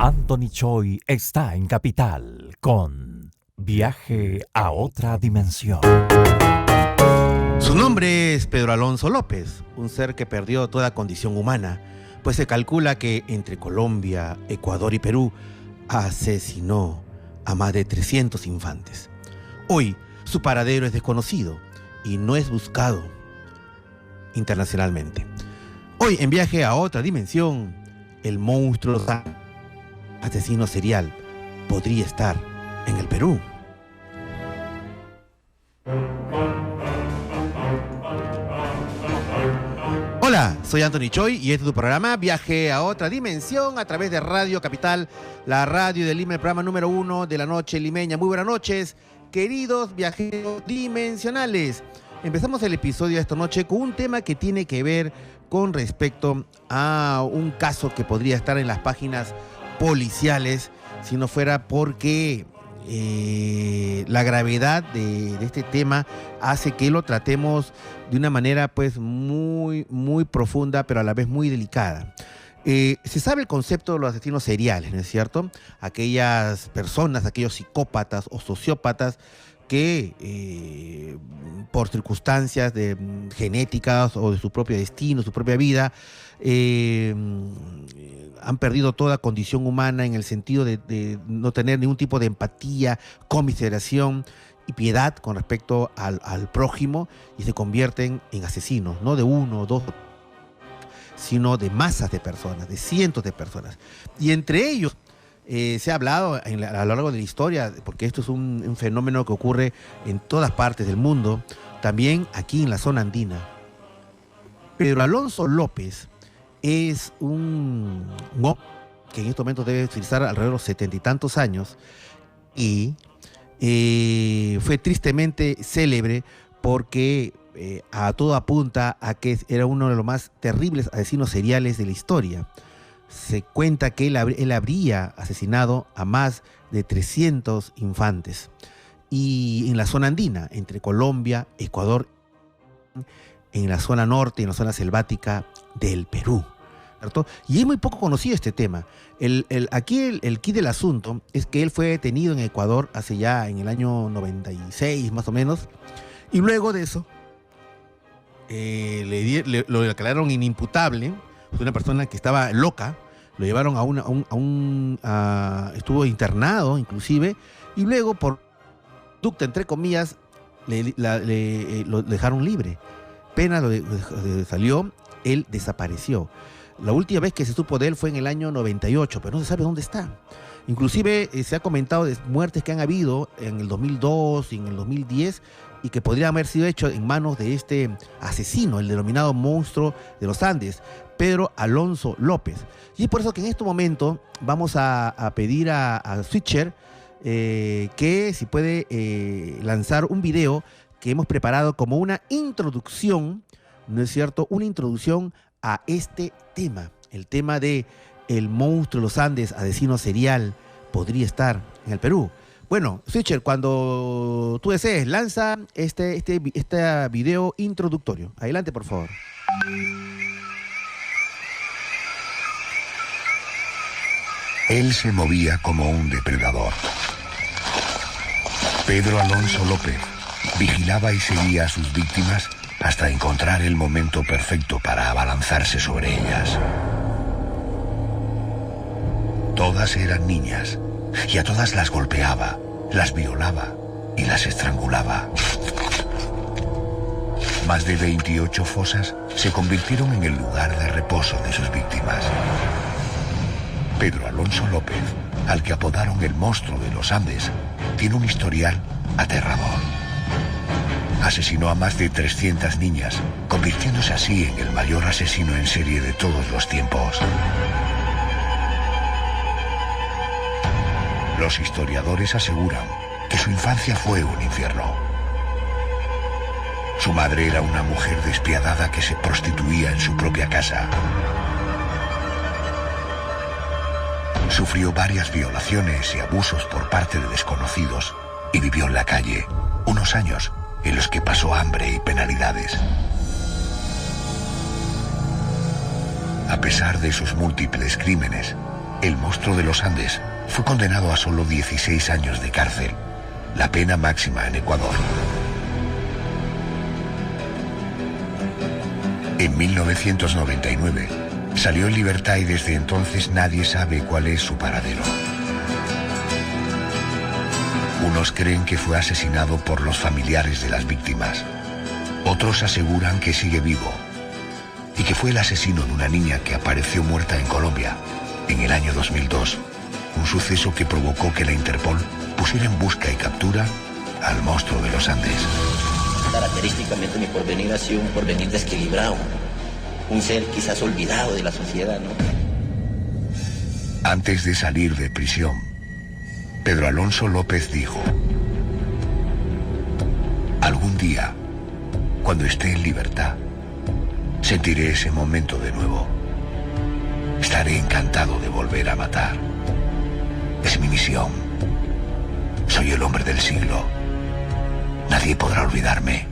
Anthony Choi está en Capital con Viaje a otra dimensión. Su nombre es Pedro Alonso López, un ser que perdió toda condición humana, pues se calcula que entre Colombia, Ecuador y Perú asesinó a más de 300 infantes. Hoy su paradero es desconocido y no es buscado internacionalmente. Hoy en Viaje a otra dimensión, el monstruo asesino serial podría estar en el Perú. Hola, soy Anthony Choi y este es tu programa Viaje a otra dimensión a través de Radio Capital, la radio de Lima, el programa número 1 de la noche limeña. Muy buenas noches, queridos viajeros dimensionales. Empezamos el episodio de esta noche con un tema que tiene que ver con respecto a un caso que podría estar en las páginas policiales si no fuera porque la gravedad de este tema hace que lo tratemos de una manera pues muy profunda, pero a la vez muy delicada. Se sabe el concepto de los asesinos seriales, ¿no es cierto? Aquellas personas, aquellos psicópatas o sociópatas que por circunstancias genéticas o de su propio destino, su propia vida, han perdido toda condición humana en el sentido de no tener ningún tipo de empatía, conmiseración y piedad con respecto al prójimo, y se convierten en asesinos, no de uno o dos, sino de masas de personas, de cientos de personas. Y entre ellos se ha hablado a lo largo de la historia, porque esto es un fenómeno que ocurre en todas partes del mundo, también aquí en la zona andina. Pedro Alonso López es un hombre que en estos momentos debe utilizar alrededor de los 70 y tantos años, y fue tristemente célebre porque a todo apunta a que era uno de los más terribles asesinos seriales de la historia. Se cuenta que él habría asesinado a más de 300 infantes, y en la zona andina, entre Colombia, Ecuador, en la zona norte y en la zona selvática del Perú, ¿cierto? Y es muy poco conocido este tema. Aquí el quid del asunto es que él fue detenido en Ecuador hace ya en el año 96 más o menos, y luego de eso lo declararon inimputable. Fue una persona que estaba loca, lo llevaron estuvo internado inclusive, y luego por conducta, entre comillas, lo dejaron libre. Apenas salió, él desapareció. La última vez que se supo de él fue en el año 98, pero no se sabe dónde está. Inclusive se ha comentado de muertes que han habido en el 2002 y en el 2010, y que podrían haber sido hechos en manos de este asesino, el denominado monstruo de los Andes, Pedro Alonso López. Y es por eso que en este momento vamos a pedir a Switcher que si puede lanzar un video que hemos preparado como una introducción, ¿no es cierto? Una introducción a este tema, el tema de el monstruo de los Andes, asesino serial, podría estar en el Perú. Bueno, Switcher, cuando tú desees, lanza este video introductorio. Adelante, por favor. Él se movía como un depredador. Pedro Alonso López vigilaba y seguía a sus víctimas hasta encontrar el momento perfecto para abalanzarse sobre ellas. Todas eran niñas, y a todas las golpeaba, las violaba y las estrangulaba. Más de 28 fosas se convirtieron en el lugar de reposo de sus víctimas. Pedro Alonso López, al que apodaron el monstruo de los Andes, tiene un historial aterrador. Asesinó a más de 300 niñas, convirtiéndose así en el mayor asesino en serie de todos los tiempos. Los historiadores aseguran que su infancia fue un infierno. Su madre era una mujer despiadada que se prostituía en su propia casa. Sufrió varias violaciones y abusos por parte de desconocidos y vivió en la calle unos años en los que pasó hambre y penalidades. A pesar de sus múltiples crímenes, el monstruo de los Andes fue condenado a solo 16 años de cárcel, la pena máxima en Ecuador. En 1999 salió en libertad y desde entonces nadie sabe cuál es su paradero. Unos creen que fue asesinado por los familiares de las víctimas. Otros aseguran que sigue vivo y que fue el asesino de una niña que apareció muerta en Colombia en el año 2002. Un suceso que provocó que la Interpol pusiera en busca y captura al monstruo de los Andes. Característicamente mi porvenir ha sido un porvenir desequilibrado. Un ser quizás olvidado de la sociedad, ¿no? Antes de salir de prisión, Pedro Alonso López dijo: algún día, cuando esté en libertad, sentiré ese momento de nuevo. Estaré encantado de volver a matar. Es mi misión. Soy el hombre del siglo. Nadie podrá olvidarme.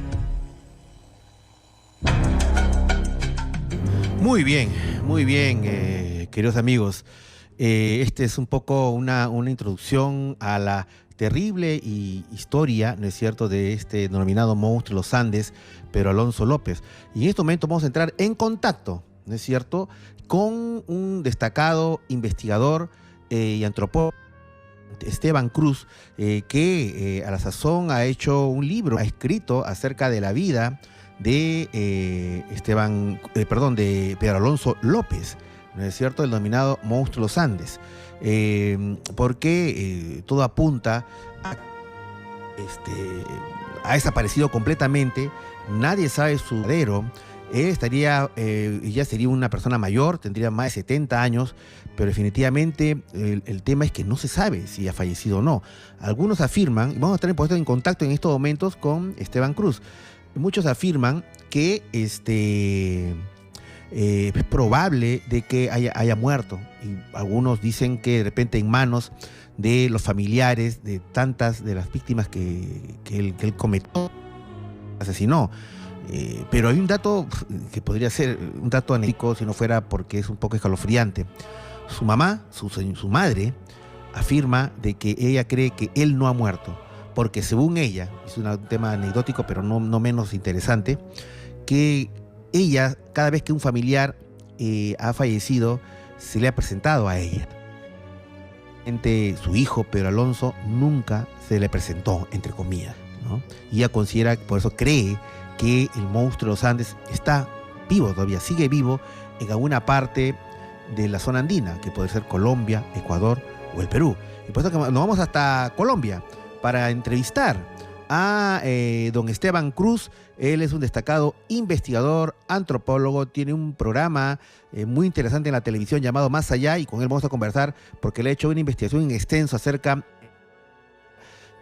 Muy bien, queridos amigos. Este es un poco una introducción a la terrible historia, ¿no es cierto?, de este denominado monstruo de los Andes, Pedro Alonso López. Y en este momento vamos a entrar en contacto, ¿no es cierto?, con un destacado investigador y antropólogo, Esteban Cruz, que a la sazón ha hecho un libro, ha escrito acerca de la vida de de Pedro Alonso López, ¿no es cierto?, el denominado monstruo de los Andes, porque todo apunta ha desaparecido completamente, nadie sabe su paradero. Él ya sería una persona mayor, tendría más de 70 años, pero definitivamente el tema es que no se sabe si ha fallecido o no. Algunos afirman, y vamos a estar puestos en contacto en estos momentos con Esteban Cruz, muchos afirman que es probable de que haya muerto, y algunos dicen que de repente en manos de los familiares de tantas de las víctimas que él cometió, asesinó. Pero hay un dato que podría ser un dato anecdótico si no fuera porque es un poco escalofriante. Su mamá, su madre, afirma de que ella cree que él no ha muerto, porque según ella, es un tema anecdótico pero no menos interesante, que ella, cada vez que un familiar ha fallecido, se le ha presentado a ella. Su hijo, Pedro Alonso, nunca se le presentó, entre comillas, ¿no? Y ella considera, por eso cree que el monstruo de los Andes está vivo todavía, sigue vivo en alguna parte de la zona andina, que puede ser Colombia, Ecuador o el Perú. Y por eso que nos vamos hasta Colombia para entrevistar a don Esteban Cruz. Él es un destacado investigador, antropólogo, tiene un programa muy interesante en la televisión llamado Más Allá, y con él vamos a conversar porque él ha hecho una investigación extensa acerca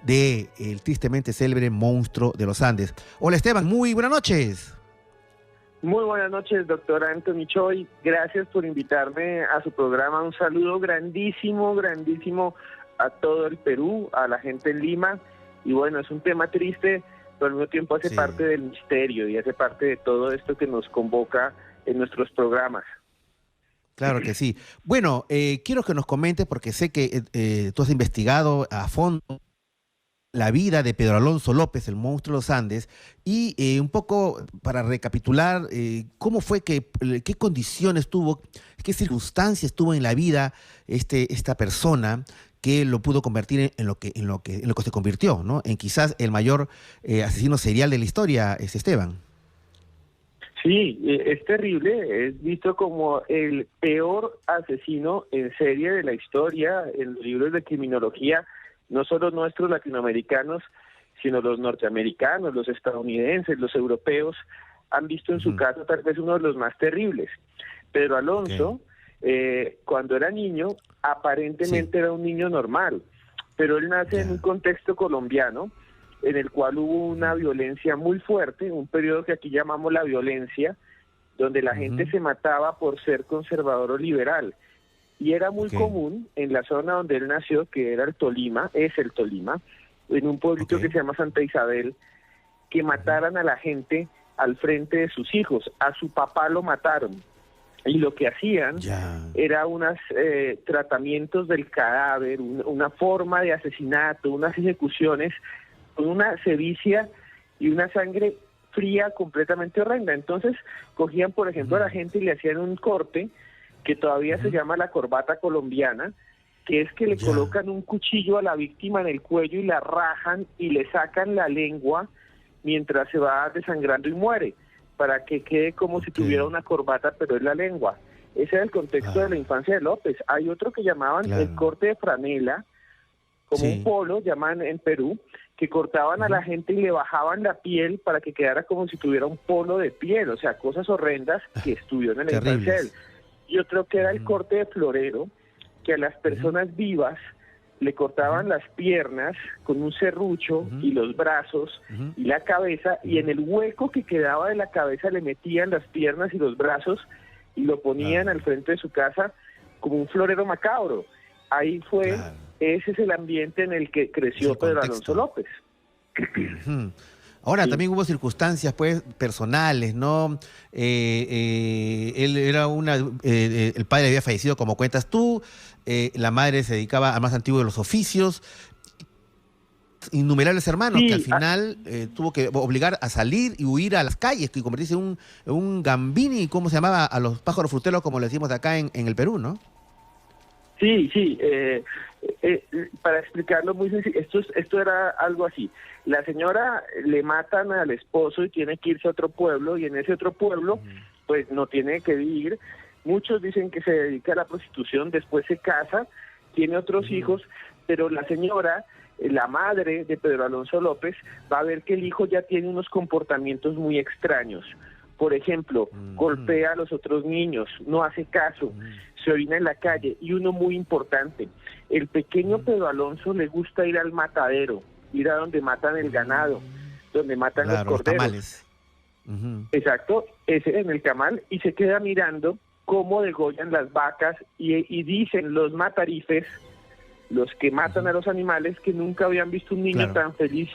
de el tristemente célebre monstruo de los Andes. Hola Esteban, muy buenas noches. Muy buenas noches, doctor Anthony Choi. Gracias por invitarme a su programa. Un saludo grandísimo a todo el Perú, a la gente en Lima. Y bueno, es un tema triste, pero al mismo tiempo hace parte del misterio y hace parte de todo esto que nos convoca en nuestros programas. Claro que sí. Bueno, quiero que nos comentes, porque sé que tú has investigado a fondo la vida de Pedro Alonso López, el monstruo de los Andes, y un poco para recapitular, ¿cómo fue qué condiciones tuvo, qué circunstancias tuvo en la vida esta persona que lo pudo convertir en lo que se convirtió, ¿no? En quizás el mayor asesino serial de la historia, Esteban? Sí, es terrible, es visto como el peor asesino en serie de la historia en los libros de criminología, no solo nuestros latinoamericanos, sino los norteamericanos, los estadounidenses, los europeos, han visto en su caso tal vez uno de los más terribles. Pedro Alonso, cuando era niño, aparentemente era un niño normal, pero él nace en un contexto colombiano, en el cual hubo una violencia muy fuerte, un periodo que aquí llamamos la violencia, donde la gente se mataba por ser conservador o liberal. Y era muy común en la zona donde él nació, que era el Tolima, en un pueblito que se llama Santa Isabel, que mataran a la gente al frente de sus hijos. A su papá lo mataron. Y lo que hacían Ya. era unos tratamientos del cadáver, una forma de asesinato, unas ejecuciones con una sevicia y una sangre fría completamente horrenda. Entonces cogían, por ejemplo, a la gente y le hacían un corte que todavía se llama la corbata colombiana, que es que le Ya. colocan un cuchillo a la víctima en el cuello y la rajan y le sacan la lengua mientras se va desangrando y muere, para que quede como si Ok. tuviera una corbata, pero es la lengua. Ese era el contexto de la infancia de López. Hay otro que llamaban Claro. el corte de franela, como Sí. un polo, llaman en Perú, que cortaban a la gente y le bajaban la piel para que quedara como si tuviera un polo de piel, o sea, cosas horrendas que estuvieron en la infancia de él. Terribles. Y otro que era el corte de florero, que a las personas vivas le cortaban las piernas con un serrucho y los brazos y la cabeza, y en el hueco que quedaba de la cabeza le metían las piernas y los brazos y lo ponían al frente de su casa como un florero macabro. Ahí fue, Claro. ese es el ambiente en el que Es creció el Pedro contexto. Alonso López. Ujú. Ahora, Sí. también hubo circunstancias, pues, personales, ¿no? Él era el padre había fallecido, como cuentas tú, la madre se dedicaba al más antiguo de los oficios, innumerables hermanos Sí, que al final tuvo que obligar a salir y huir a las calles, que convertirse en un gambini, ¿cómo se llamaba? A los pájaros fruteros, como le decimos acá en el Perú, ¿no? Sí, sí. Para explicarlo muy sencillo, esto era algo así. La señora le matan al esposo y tiene que irse a otro pueblo, y en ese otro pueblo, pues no tiene que vivir. Muchos dicen que se dedica a la prostitución, después se casa, tiene otros hijos, pero la señora, la madre de Pedro Alonso López, va a ver que el hijo ya tiene unos comportamientos muy extraños. Por ejemplo, golpea a los otros niños, no hace caso, se orina en la calle. Y uno muy importante, el pequeño Pedro Alonso le gusta ir al matadero, ir a donde matan el ganado, donde matan Claro, los los corderos. tamales. Ujú. Exacto, ese en el tamal, y se queda mirando cómo degollan las vacas, y dicen los matarifes, los que matan a los animales, que nunca habían visto un niño Claro. tan feliz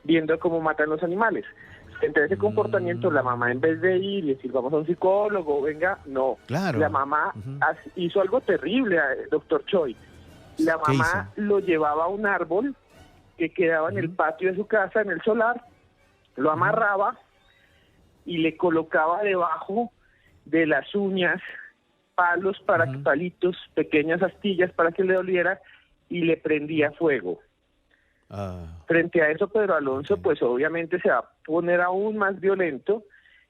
viendo cómo matan los animales. Entre ese comportamiento, la mamá, en vez de ir y decir vamos a un psicólogo, venga, no. Claro. La mamá Ujú. hizo algo terrible, doctor Choi. La ¿Qué mamá lo llevaba a un árbol que quedaba en el patio de su casa, en el solar, lo amarraba y le colocaba debajo de las uñas palos para palitos, pequeñas astillas para que le doliera, y le prendía fuego. Frente a eso, Pedro Alonso, pues obviamente se va a poner aún más violento,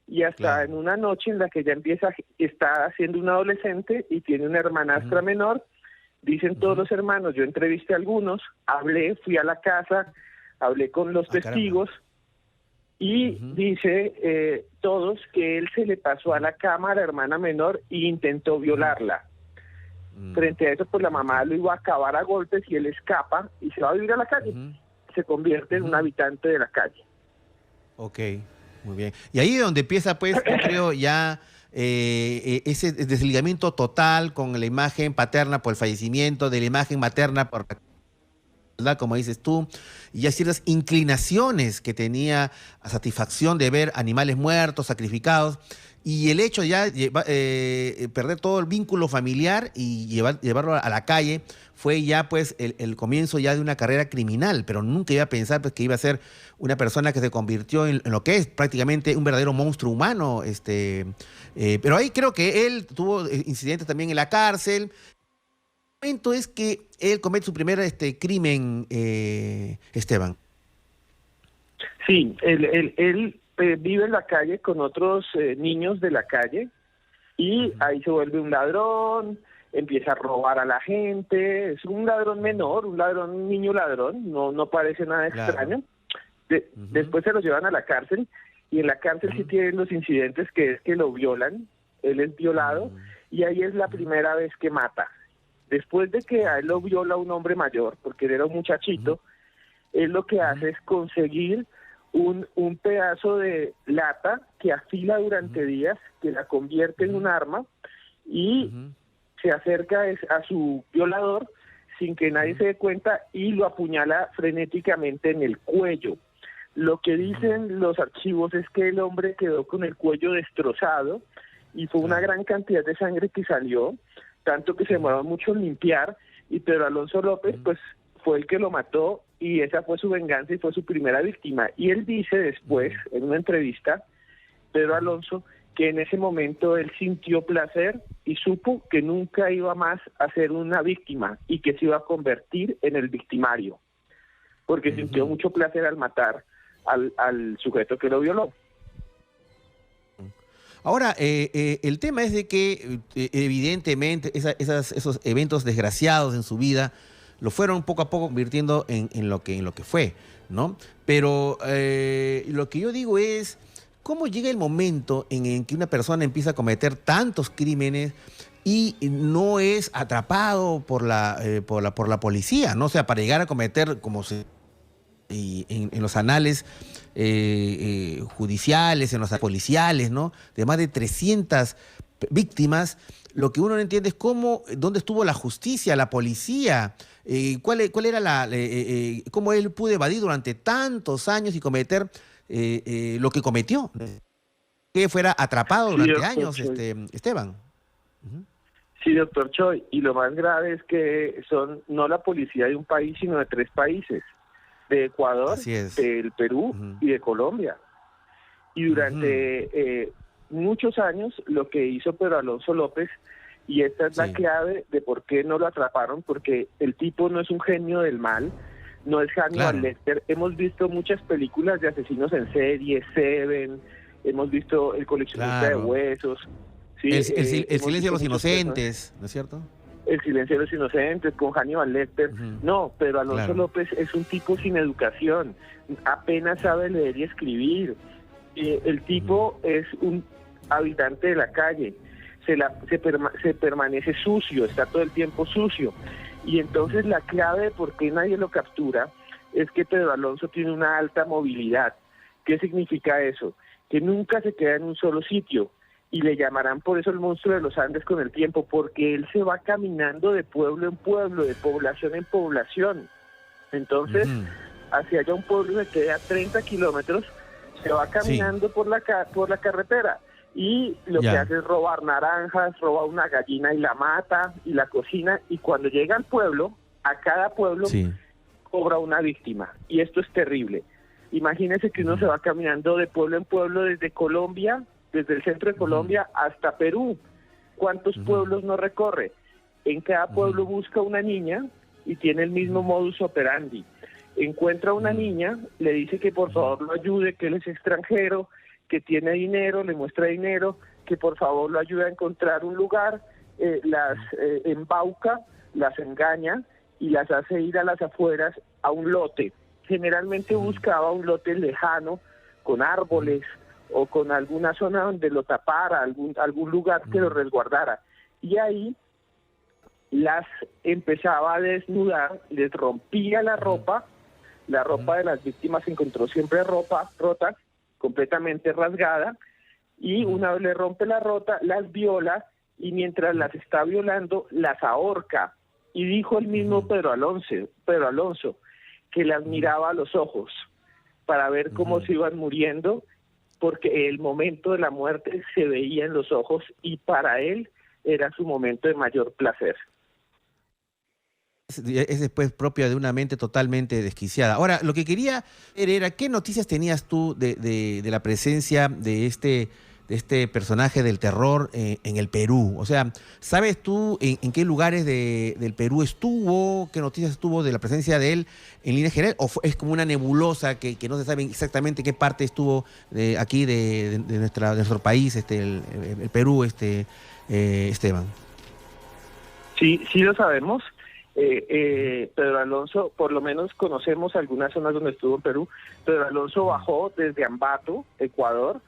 y hasta Claro. en una noche en la que ya está siendo un adolescente y tiene una hermanastra menor, dicen todos los hermanos, yo entrevisté a algunos, fui a la casa, hablé con los testigos, y dice todos que él se le pasó a la cama a la hermana menor e intentó violarla. Frente a eso, pues la mamá lo iba a acabar a golpes y él escapa y se va a vivir a la calle. Se convierte en un habitante de la calle. Ok, muy bien. Y ahí es donde empieza, pues, yo creo ya ese desligamiento total con la imagen paterna por el fallecimiento, de la imagen materna por ¿verdad? Como dices tú, y ya ciertas inclinaciones que tenía a satisfacción de ver animales muertos, sacrificados, y el hecho de ya perder todo el vínculo familiar y llevarlo a la calle fue ya pues el comienzo ya de una carrera criminal, pero nunca iba a pensar pues que iba a ser una persona que se convirtió en lo que es prácticamente un verdadero monstruo humano. Pero ahí creo que él tuvo incidentes también en la cárcel. El momento es que él comete su primer crimen, Esteban. Sí, él vive en la calle con otros niños de la calle, y ahí se vuelve un ladrón, empieza a robar a la gente, es un ladrón menor, un niño ladrón, no parece nada extraño. Después se lo llevan a la cárcel, y en la cárcel sí tienen los incidentes, que es que lo violan, él es violado, y ahí es la primera vez que mata. Después de que a él lo viola un hombre mayor, porque él era un muchachito, él lo que hace es conseguir un pedazo de lata que afila durante días, que la convierte en un arma, y se acerca a su violador sin que nadie se dé cuenta y lo apuñala frenéticamente en el cuello. Lo que dicen los archivos es que el hombre quedó con el cuello destrozado y fue una gran cantidad de sangre que salió, tanto que se demoró mucho en limpiar, y Pedro Alonso López pues fue el que lo mató, y esa fue su venganza y fue su primera víctima. Y él dice después, en una entrevista, Pedro Alonso, que en ese momento él sintió placer y supo que nunca iba más a ser una víctima y que se iba a convertir en el victimario, porque sintió mucho placer al matar al sujeto que lo violó. Ahora, el tema es de que evidentemente esos eventos desgraciados en su vida lo fueron poco a poco convirtiendo en lo que fue, ¿no? Pero lo que yo digo es, ¿cómo llega el momento en que una persona empieza a cometer tantos crímenes y no es atrapado por la policía, ¿no? O sea, para llegar a cometer, como se en los anales judiciales, en los policiales, ¿no? De más de 300 víctimas, lo que uno no entiende es dónde estuvo la justicia, la policía, cuál era cómo él pudo evadir durante tantos años y cometer lo que cometió, que fuera atrapado durante años, Esteban. Sí, doctor Choi, y lo más grave es que son no la policía de un país, sino de 3 países, de Ecuador, del Perú y de Colombia. Y durante muchos años lo que hizo Pedro Alonso López, y esta es la clave de por qué no lo atraparon, porque el tipo no es un genio del mal, no es Hannibal Lecter. Hemos visto muchas películas de asesinos en serie, Seven, hemos visto El coleccionista de huesos. ¿Sí? El silencio de los inocentes, ¿no es cierto? El silencio de los inocentes, con Hannibal Lecter. No, pero Alonso López es un tipo sin educación, apenas sabe leer y escribir. El tipo es un habitante de la calle, se permanece sucio, está todo el tiempo sucio. Y entonces la clave de por qué nadie lo captura es que Pedro Alonso tiene una alta movilidad. ¿Qué significa eso? Que nunca se queda en un solo sitio, y le llamarán por eso el monstruo de los Andes con el tiempo, porque él se va caminando de pueblo en pueblo, de población en población. Entonces, hacia allá un pueblo que queda a 30 kilómetros, se va caminando por la carretera, y lo que hace es robar naranjas, roba una gallina y la mata, y la cocina, y cuando llega al pueblo, a cada pueblo cobra una víctima, y esto es terrible. Imagínese que uno se va caminando de pueblo en pueblo desde Colombia, desde el centro de Colombia hasta Perú. ¿Cuántos pueblos no recorre? En cada pueblo busca una niña y tiene el mismo modus operandi. Encuentra a una niña, le dice que por favor lo ayude, que él es extranjero, que tiene dinero, le muestra dinero, que por favor lo ayude a encontrar un lugar, las embauca, las engaña y las hace ir a las afueras a un lote. Generalmente buscaba un lote lejano, con árboles, o con alguna zona donde lo tapara, algún lugar que lo resguardara. Y ahí las empezaba a desnudar, les rompía la ropa de las víctimas se encontró siempre rota, completamente rasgada, y una vez le rompe la rota, las viola, y mientras las está violando, las ahorca. Y dijo el mismo Pedro Alonso, que las miraba a los ojos para ver cómo se iban muriendo, porque el momento de la muerte se veía en los ojos y para él era su momento de mayor placer. Es después propia de una mente totalmente desquiciada. Ahora, lo que quería ver era, ¿qué noticias tenías tú de la presencia de este personaje del terror en el Perú? O sea, ¿sabes tú en qué lugares del Perú estuvo? ¿Qué noticias tuvo de la presencia de él en línea general? ¿O es como una nebulosa que no se sabe exactamente qué parte estuvo aquí de nuestro país, el Perú, Esteban? Sí lo sabemos. Pedro Alonso, por lo menos conocemos algunas zonas donde estuvo en Perú. Pedro Alonso bajó desde Ambato, Ecuador,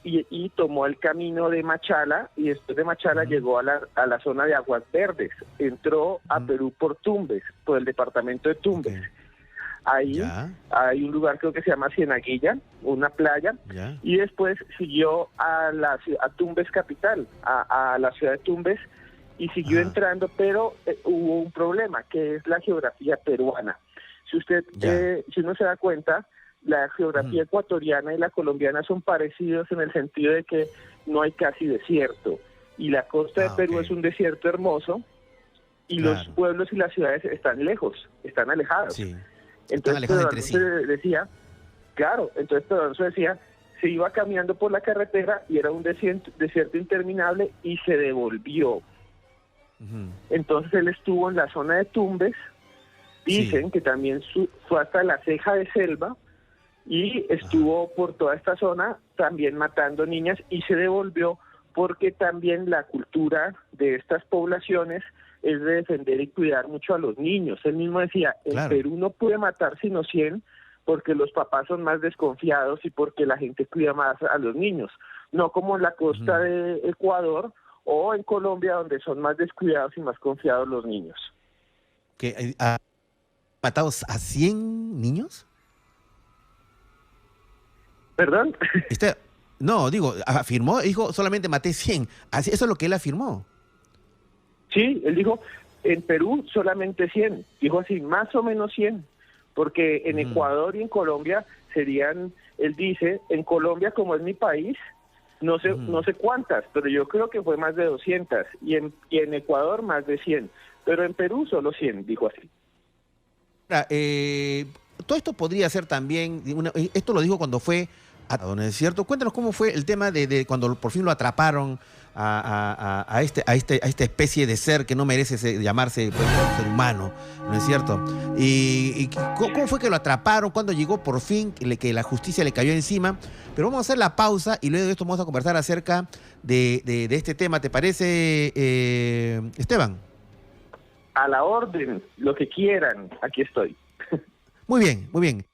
y tomó el camino de Machala, y después de Machala llegó a la zona de Aguas Verdes. Entró a Perú por Tumbes, por el departamento de Tumbes. Ahí hay un lugar, creo que se llama Cienaguilla, una playa, y después siguió a Tumbes capital, a la ciudad de Tumbes, y siguió entrando, pero hubo un problema, que es la geografía peruana. Si uno se da cuenta, la geografía ecuatoriana y la colombiana son parecidos en el sentido de que no hay casi desierto. Y la costa de Perú es un desierto hermoso y los pueblos y las ciudades están lejos, están alejados. Sí. Entonces Pedro Alonso decía, entonces Pedro Alonso decía, se iba caminando por la carretera y era un desierto interminable y se devolvió. Entonces él estuvo en la zona de Tumbes, dicen que también fue hasta la Ceja de Selva y estuvo por toda esta zona también matando niñas y se devolvió porque también la cultura de estas poblaciones es de defender y cuidar mucho a los niños. Él mismo decía, en Perú no pude matar sino 100 porque los papás son más desconfiados y porque la gente cuida más a los niños, no como en la costa de Ecuador o en Colombia donde son más descuidados y más confiados los niños. ¿Que ha matado a 100 niños? ¿Perdón? No, digo, afirmó, dijo, solamente maté 100. Eso es lo que él afirmó. Sí, él dijo, en Perú solamente 100. Dijo así, más o menos 100. Porque en Ecuador y en Colombia serían, él dice, en Colombia como es mi país, no sé cuántas, pero yo creo que fue más de 200. Y en Ecuador más de 100. Pero en Perú solo 100, dijo así. Ahora, todo esto podría ser también, esto lo dijo cuando fue ¿no es cierto? Cuéntanos cómo fue el tema de cuando por fin lo atraparon a esta especie de ser que no merece llamarse pues, ser humano, ¿no es cierto? Y ¿cómo fue que lo atraparon? ¿Cuándo llegó por fin que la justicia le cayó encima? Pero vamos a hacer la pausa y luego de esto vamos a conversar acerca de este tema. ¿Te parece, Esteban? A la orden, lo que quieran, aquí estoy. Muy bien, muy bien.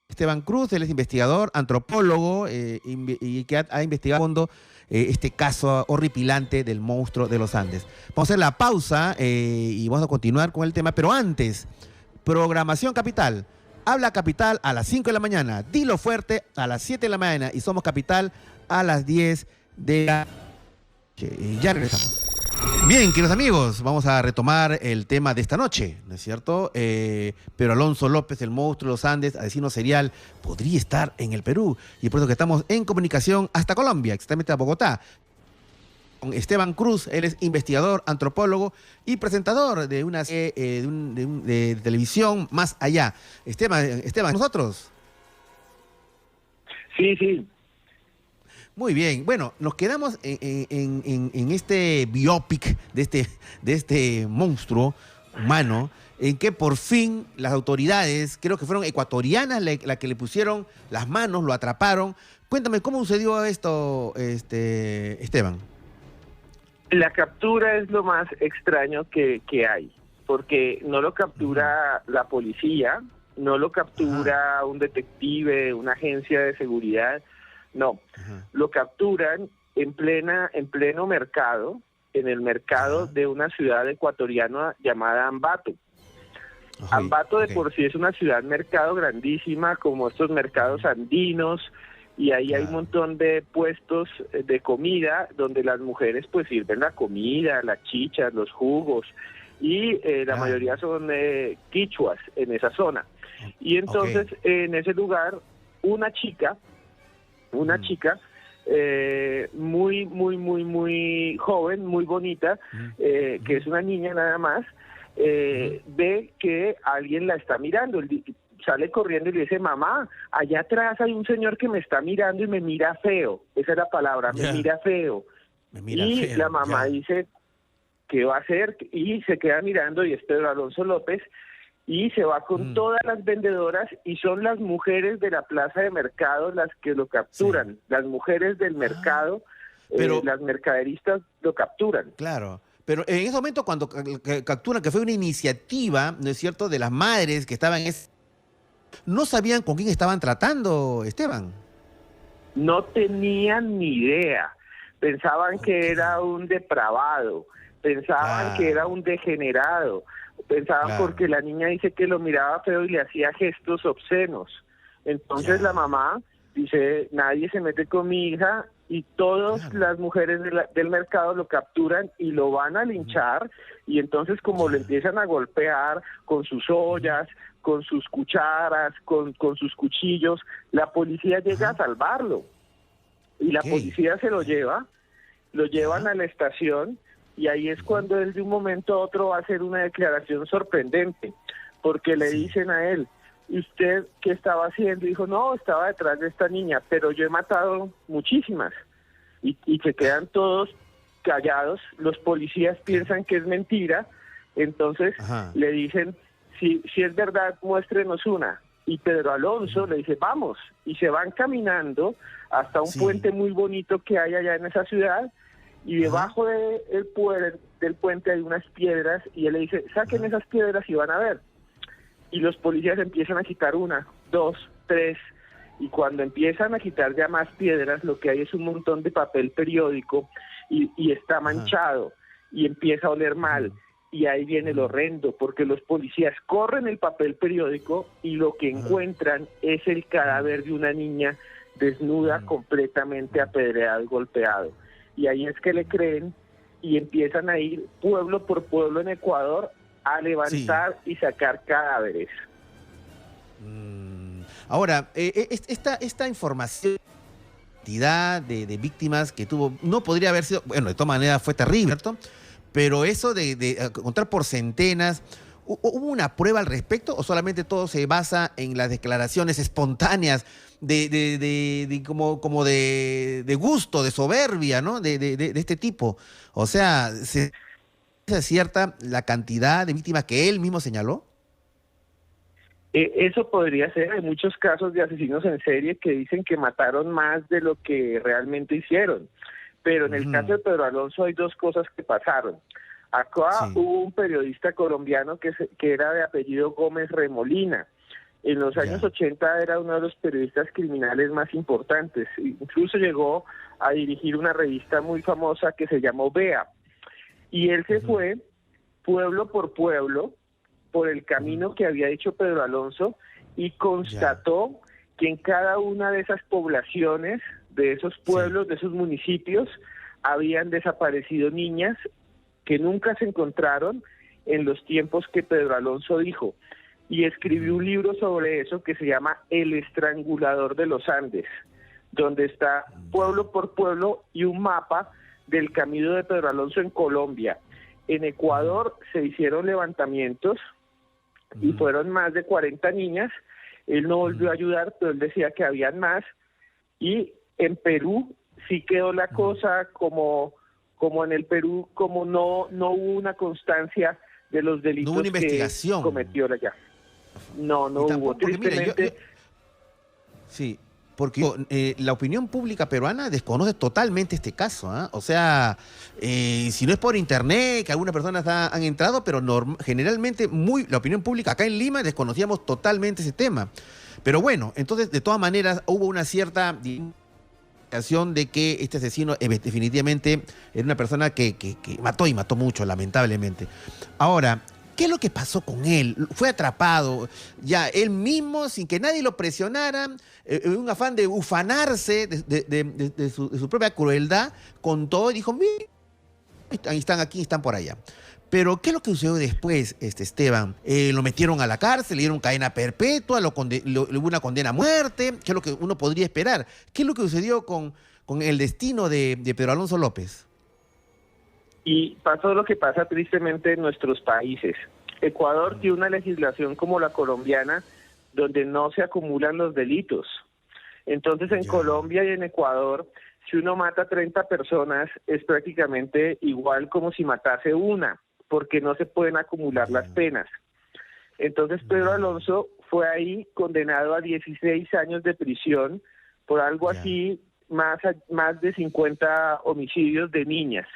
Esteban Cruz, él es investigador, antropólogo y que ha investigado a fondo este caso horripilante del monstruo de los Andes. Vamos a hacer la pausa y vamos a continuar con el tema, pero antes, programación Capital. Habla Capital a las 5 de la mañana, dilo fuerte a las 7 de la mañana y Somos Capital a las 10 de la noche. Ya regresamos. Bien, queridos amigos, vamos a retomar el tema de esta noche, ¿no es cierto? Pero Alonso López, el monstruo de los Andes, asesino serial, podría estar en el Perú. Y por eso que estamos en comunicación hasta Colombia, exactamente a Bogotá. Con Esteban Cruz, él es investigador, antropólogo y presentador de una serie de televisión Más Allá. Esteban, ¿nosotros? Sí. Muy bien, bueno, nos quedamos en este biopic de este monstruo humano, en que por fin las autoridades, creo que fueron ecuatorianas las que le pusieron las manos, lo atraparon. Cuéntame, ¿cómo sucedió esto, Esteban? La captura es lo más extraño que hay, porque no lo captura la policía, no lo captura un detective, una agencia de seguridad. No, lo capturan en pleno mercado, en el mercado de una ciudad ecuatoriana llamada Ambato. Ambato de por sí es una ciudad mercado grandísima, como estos mercados andinos, y ahí hay un montón de puestos de comida donde las mujeres pues sirven la comida, las chichas, los jugos, y la mayoría son quichuas en esa zona. Y entonces en ese lugar una chica muy joven, muy bonita, que es una niña nada más, ve que alguien la está mirando, sale corriendo y le dice, mamá, allá atrás hay un señor que me está mirando y me mira feo, esa es la palabra, me mira feo. Y la mamá dice, ¿qué va a hacer? Y se queda mirando y es Pedro Alonso López, y se va con todas las vendedoras y son las mujeres de la plaza de mercado las que lo capturan. Las mujeres del mercado, pero las mercaderistas lo capturan. Claro, pero en ese momento cuando capturan, que fue una iniciativa, ¿no es cierto?, de las madres que estaban no sabían con quién estaban tratando, Esteban. No tenían ni idea. Pensaban que era un depravado, pensaban que era un degenerado. Pensaban porque la niña dice que lo miraba feo y le hacía gestos obscenos. Entonces la mamá dice, nadie se mete con mi hija y todas Claro. las mujeres del mercado lo capturan y lo van a linchar, y entonces como le empiezan a golpear con sus ollas, con sus cucharas, con sus cuchillos, la policía llega a salvarlo, y la Ok. policía se lo llevan Ya. a la estación, y ahí es cuando él de un momento a otro va a hacer una declaración sorprendente, porque le Sí. dicen a él: ¿y usted qué estaba haciendo? Y dijo: no, estaba detrás de esta niña, pero yo he matado muchísimas. Y se quedan todos callados, los policías piensan que es mentira, entonces Ajá. le dicen: si es verdad, muéstrenos una. Y Pedro Alonso le dice: vamos, y se van caminando hasta un Sí. puente muy bonito que hay allá en esa ciudad, y debajo del puente hay unas piedras, y él le dice: saquen esas piedras y van a ver. Y los policías empiezan a quitar una, dos, tres, y cuando empiezan a quitar ya más piedras, lo que hay es un montón de papel periódico, y está manchado, y empieza a oler mal, y ahí viene lo horrendo, porque los policías corren el papel periódico y lo que encuentran es el cadáver de una niña desnuda, completamente apedreada y golpeado. Y ahí es que le creen y empiezan a ir pueblo por pueblo en Ecuador a levantar y sacar cadáveres. Ahora, esta información, cantidad de víctimas que tuvo, no podría haber sido, bueno, de todas maneras fue terrible, ¿cierto? Pero eso de contar por centenas, ¿hubo una prueba al respecto o solamente todo se basa en las declaraciones espontáneas como de gusto, de soberbia, ¿no? De este tipo? O sea, ¿se cierta la cantidad de víctimas que él mismo señaló? Eso podría ser. Hay muchos casos de asesinos en serie que dicen que mataron más de lo que realmente hicieron. Pero en el caso de Pedro Alonso hay dos cosas que pasaron. Acá hubo un periodista colombiano que era de apellido Gómez Remolina. En los años 80 era uno de los periodistas criminales más importantes. Incluso llegó a dirigir una revista muy famosa que se llamó Vea. Y él se fue pueblo por pueblo por el camino que había hecho Pedro Alonso y constató que en cada una de esas poblaciones, de esos pueblos, de esos municipios, habían desaparecido niñas que nunca se encontraron en los tiempos que Pedro Alonso dijo. Y escribió un libro sobre eso que se llama El Estrangulador de los Andes, donde está pueblo por pueblo y un mapa del camino de Pedro Alonso en Colombia. En Ecuador se hicieron levantamientos y fueron más de 40 niñas. Él no volvió a ayudar, pero él decía que habían más. Y en Perú sí quedó la cosa como en el Perú, como no hubo una constancia de los delitos no hubo una investigación que cometió allá. No hubo. Tristemente. Sí, porque la opinión pública peruana desconoce totalmente este caso, ¿ah? O sea, si no es por internet, que algunas personas han entrado, pero generalmente la opinión pública acá en Lima desconocíamos totalmente ese tema. Pero bueno, entonces de todas maneras hubo una cierta indicación de que este asesino definitivamente era una persona que mató y mató mucho, lamentablemente. Ahora, ¿qué es lo que pasó con él? Fue atrapado ya él mismo, sin que nadie lo presionara, en un afán de ufanarse de su propia crueldad, contó y dijo: mira, están aquí, están por allá. Pero ¿qué es lo que sucedió después, Esteban? Lo metieron a la cárcel, le dieron cadena perpetua, hubo una condena a muerte. ¿Qué es lo que uno podría esperar? ¿Qué es lo que sucedió con el destino de Pedro Alonso López? Y pasó lo que pasa tristemente en nuestros países. Ecuador tiene una legislación como la colombiana donde no se acumulan los delitos. Entonces en Colombia y en Ecuador, si uno mata 30 personas, es prácticamente igual como si matase una, porque no se pueden acumular las penas. Entonces Pedro Alonso fue ahí condenado a 16 años de prisión por algo así, más de 50 homicidios de niñas.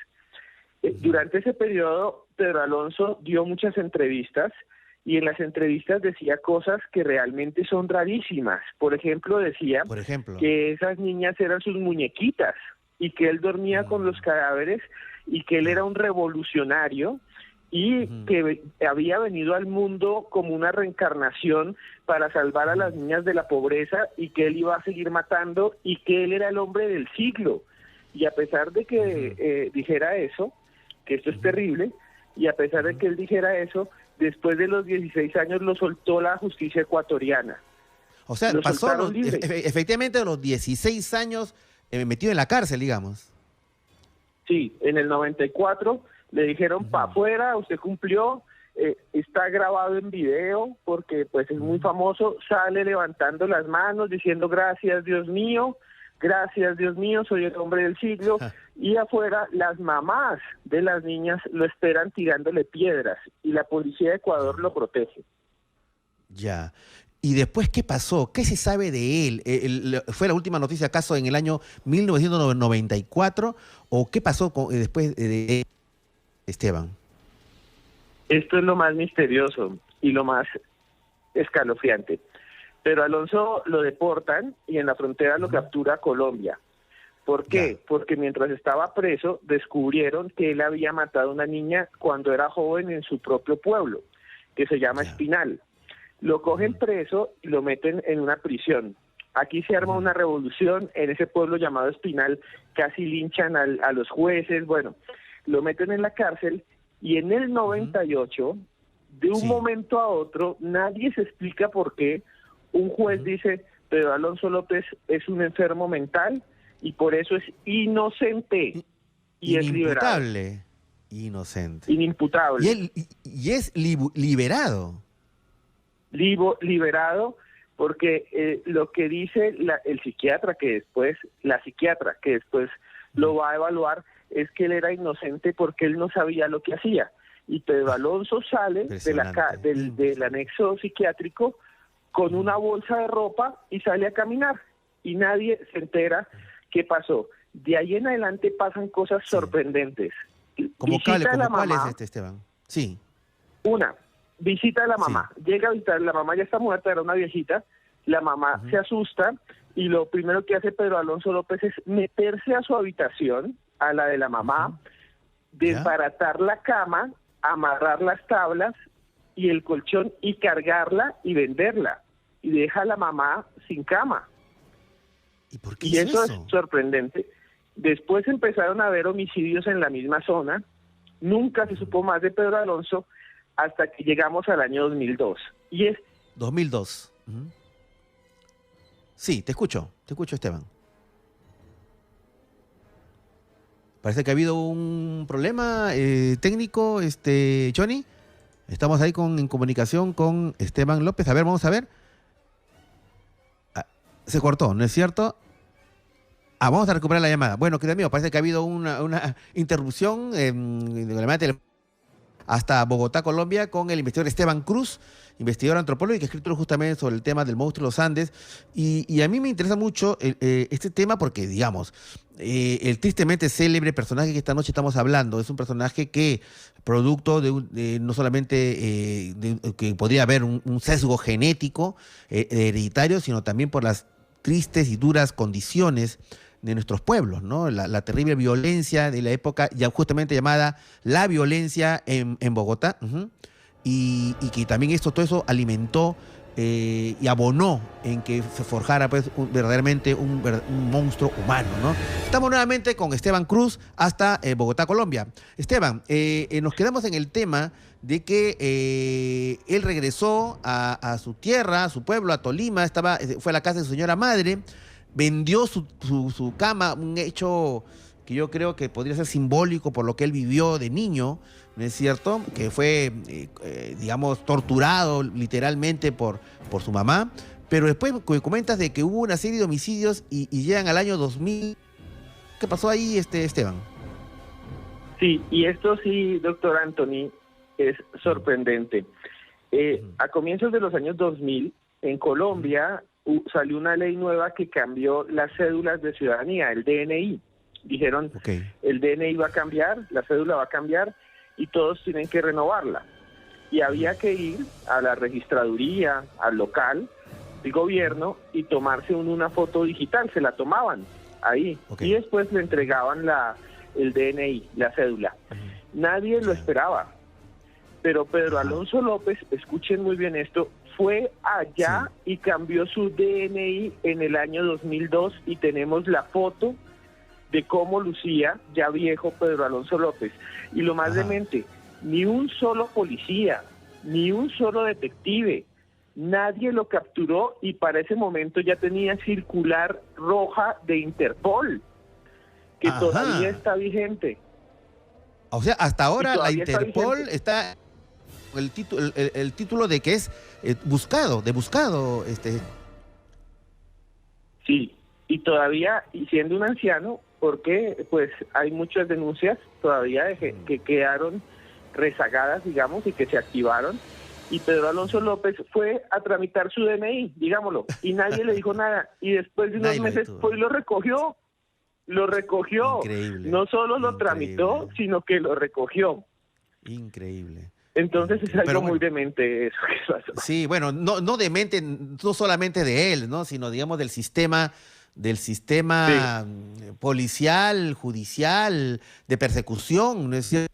Durante ese periodo, Pedro Alonso dio muchas entrevistas y en las entrevistas decía cosas que realmente son rarísimas. Por ejemplo, decía que esas niñas eran sus muñequitas y que él dormía con los cadáveres y que él era un revolucionario y que había venido al mundo como una reencarnación para salvar a las niñas de la pobreza y que él iba a seguir matando y que él era el hombre del siglo. Y a pesar de que dijera eso, que esto es terrible, y a pesar de que él dijera eso, después de los 16 años lo soltó la justicia ecuatoriana. O sea, Lo pasó soltaron libre. efectivamente a los 16 años metido en la cárcel, digamos. Sí, en el 94 le dijeron para afuera, usted cumplió, está grabado en video porque pues es muy famoso, sale levantando las manos diciendo gracias Dios mío, soy el hombre del siglo, y afuera las mamás de las niñas lo esperan tirándole piedras y la policía de Ecuador lo protege. Ya. ¿Y después qué pasó? ¿Qué se sabe de él? ¿Fue la última noticia acaso en el año 1994? ¿O qué pasó después de Esteban? Esto es lo más misterioso y lo más escalofriante. Pero Alonso lo deportan y en la frontera lo captura Colombia. ¿Por qué? Porque mientras estaba preso descubrieron que él había matado a una niña cuando era joven en su propio pueblo, que se llama Espinal. Lo cogen preso y lo meten en una prisión. Aquí se arma una revolución en ese pueblo llamado Espinal, casi linchan a los jueces, bueno, lo meten en la cárcel y en el 98, de un momento a otro, nadie se explica por qué, un juez dice, Pedro Alonso López es un enfermo mental y por eso es inocente y es liberado. Inocente. Inimputable. Y es liberado. Liberado porque lo que dice la psiquiatra que después lo va a evaluar es que él era inocente porque él no sabía lo que hacía. Y Pedro Alonso sale del anexo psiquiátrico con una bolsa de ropa y sale a caminar. Y nadie se entera qué pasó. De ahí en adelante pasan cosas sorprendentes. ¿Cuál es Esteban? Sí. Una, visita a la mamá. Llega a visitar, la mamá ya está muerta, era una viejita. La mamá se asusta y lo primero que hace Pedro Alonso López es meterse a su habitación, a la de la mamá, desbaratar la cama, amarrar las tablas y el colchón y cargarla y venderla. Y deja a la mamá sin cama. ¿Y por qué eso es sorprendente. Después empezaron a haber homicidios en la misma zona. Nunca se supo más de Pedro Alonso hasta que llegamos al año 2002. 2002. Sí, te escucho Esteban. Parece que ha habido un problema técnico, Johnny. Estamos ahí en comunicación con Esteban López. A ver, vamos a ver. Se cortó, ¿no es cierto? Vamos a recuperar la llamada. Bueno, querido amigo, parece que ha habido una interrupción hasta Bogotá, Colombia, con el investigador Esteban Cruz, investigador antropólogo y que ha escrito justamente sobre el tema del monstruo de los Andes. Y a mí me interesa mucho este tema porque, digamos, el tristemente célebre personaje que esta noche estamos hablando es un personaje que, producto de no solamente que podría haber un sesgo genético hereditario, sino también por las tristes y duras condiciones de nuestros pueblos, ¿no? La terrible violencia de la época ya justamente llamada la violencia en Bogotá, y que también todo eso alimentó y abonó en que se forjara pues verdaderamente un monstruo humano, ¿no? Estamos nuevamente con Esteban Cruz hasta Bogotá, Colombia. Esteban, nos quedamos en el tema de que él regresó a su tierra, a su pueblo, a Tolima, fue a la casa de su señora madre, vendió su cama, un hecho que yo creo que podría ser simbólico por lo que él vivió de niño, ¿no es cierto? Que fue, digamos, torturado literalmente por su mamá, pero después comentas de que hubo una serie de homicidios y llegan al año 2000. ¿Qué pasó ahí, Esteban? Sí, y esto sí, doctor Anthony, es sorprendente. A comienzos de los años 2000, en Colombia salió una ley nueva que cambió las cédulas de ciudadanía, el DNI. Dijeron, el DNI va a cambiar, la cédula va a cambiar y todos tienen que renovarla. Y había que ir a la registraduría, al local, el gobierno, y tomarse una foto digital, se la tomaban ahí. Y después le entregaban el DNI, la cédula. Nadie lo esperaba. Pero Pedro Alonso López, escuchen muy bien esto, fue allá y cambió su DNI en el año 2002 y tenemos la foto de cómo lucía ya viejo Pedro Alonso López. Y lo más demente, ni un solo policía, ni un solo detective, nadie lo capturó y para ese momento ya tenía circular roja de Interpol, que todavía está vigente. O sea, hasta ahora la Interpol está el título de que es buscado. Sí, y todavía, y siendo un anciano, porque pues hay muchas denuncias todavía que quedaron rezagadas, digamos, y que se activaron, y Pedro Alonso López fue a tramitar su DNI, digámoslo, y nadie le dijo nada, y después de unos meses pues lo recogió. Increíble, no solo lo tramitó, sino que lo recogió. Increíble. Entonces es algo muy demente eso que pasó. Sí, bueno, no demente, no solamente de él, ¿no? Sino digamos del sistema policial, judicial, de persecución, ¿no es cierto?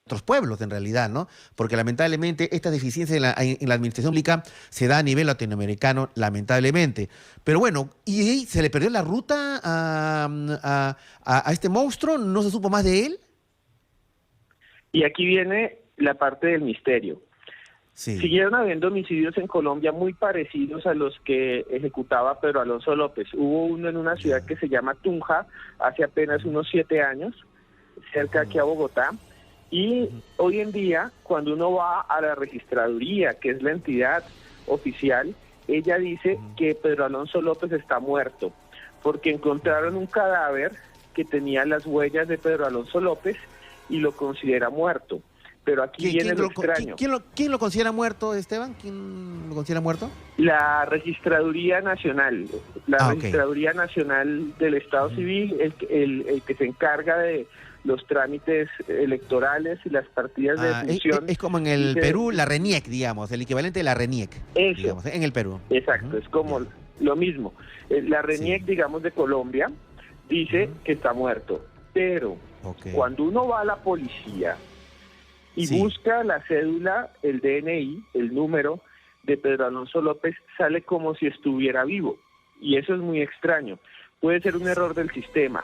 Otros pueblos en realidad, ¿no? Porque lamentablemente esta deficiencia en la administración pública se da a nivel latinoamericano, lamentablemente. Pero bueno, ¿y se le perdió la ruta a este monstruo? ¿No se supo más de él? Y aquí viene la parte del misterio. Sí. Siguieron habiendo homicidios en Colombia muy parecidos a los que ejecutaba Pedro Alonso López. Hubo uno en una ciudad que se llama Tunja, hace apenas unos 7 años, cerca aquí a Bogotá. Y hoy en día, cuando uno va a la registraduría, que es la entidad oficial, ella dice que Pedro Alonso López está muerto, porque encontraron un cadáver que tenía las huellas de Pedro Alonso López y lo considera muerto. Pero aquí viene lo extraño. ¿Quién lo considera muerto, Esteban? ¿Quién lo considera muerto? La Registraduría Nacional. Registraduría Nacional del Estado Civil, el que se encarga de los trámites electorales y las partidas de función. Es como en el Perú, la RENIEC, digamos, el equivalente de la RENIEC, digamos, en el Perú. Exacto, es como lo mismo. La RENIEC, digamos, de Colombia, dice que está muerto. Pero cuando uno va a la policía y busca la cédula, el DNI, el número de Pedro Alonso López, sale como si estuviera vivo. Y eso es muy extraño. Puede ser un error del sistema.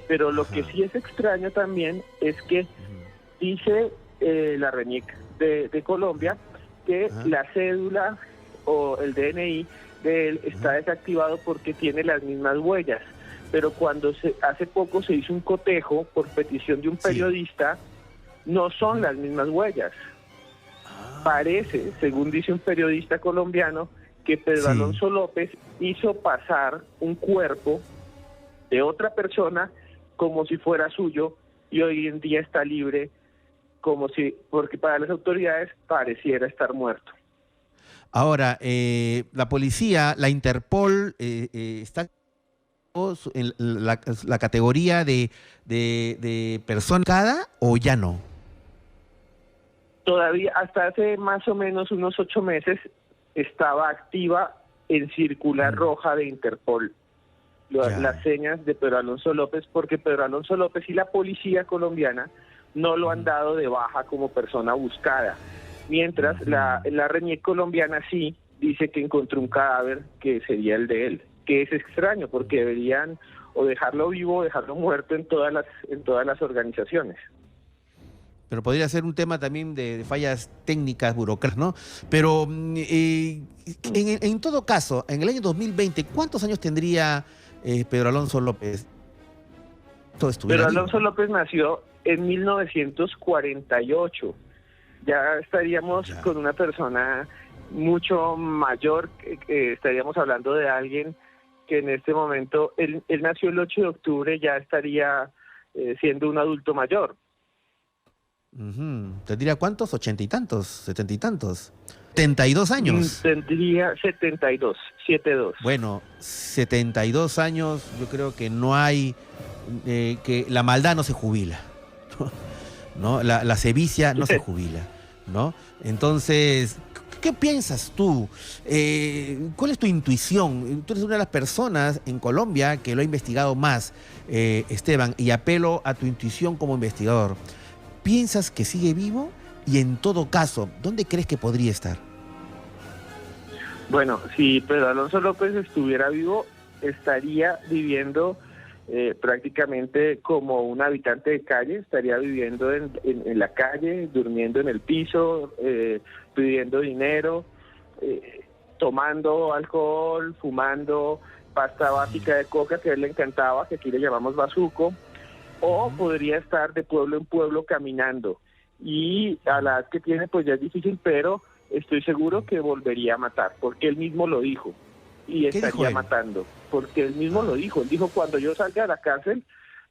Pero lo que sí es extraño también es que dice la RENIEC de Colombia que la cédula o el DNI de él está desactivado porque tiene las mismas huellas. Pero cuando hace poco se hizo un cotejo por petición de un periodista, no son las mismas huellas. Parece, según dice un periodista colombiano, que Pedro Alonso López hizo pasar un cuerpo de otra persona como si fuera suyo y hoy en día está libre, porque para las autoridades pareciera estar muerto. Ahora, la policía, la Interpol, está en la categoría de persona cada o ya no. Todavía, hasta hace más o menos unos 8 meses, estaba activa en circular roja de Interpol. Las señas de Pedro Alonso López, porque Pedro Alonso López y la policía colombiana no lo han dado de baja como persona buscada, mientras la RENIEC colombiana sí dice que encontró un cadáver que sería el de él, que es extraño porque deberían o dejarlo vivo o dejarlo muerto en todas las organizaciones. Pero podría ser un tema también de fallas técnicas, burocráticas, ¿no? Pero en todo caso, en el año 2020, ¿cuántos años tendría Pedro Alonso López? Pedro Alonso López nació en 1948. Ya estaríamos con una persona mucho mayor, estaríamos hablando de alguien que en este momento, él nació el 8 de octubre, ya estaría siendo un adulto mayor. ¿Tendría cuántos? ¿80 y tantos? ¿70 y tantos? ¿72 años? Tendría 72. Bueno, 72 años, yo creo que no hay, que la maldad no se jubila, ¿no? La sevicia no se jubila, ¿no? Entonces, ¿qué piensas tú? ¿Cuál es tu intuición? Tú eres una de las personas en Colombia que lo ha investigado más, Esteban, y apelo a tu intuición como investigador. ¿Piensas que sigue vivo? Y en todo caso, ¿dónde crees que podría estar? Bueno, si Pedro Alonso López estuviera vivo, estaría viviendo prácticamente como un habitante de calle, estaría viviendo en la calle, durmiendo en el piso, pidiendo dinero, tomando alcohol, fumando pasta básica de coca que a él le encantaba, que aquí le llamamos bazuco, o podría estar de pueblo en pueblo caminando. Y a la edad que tiene, pues ya es difícil, pero estoy seguro que volvería a matar, porque él mismo lo dijo, y estaría matando, porque él mismo lo dijo. Él dijo, cuando yo salga de la cárcel,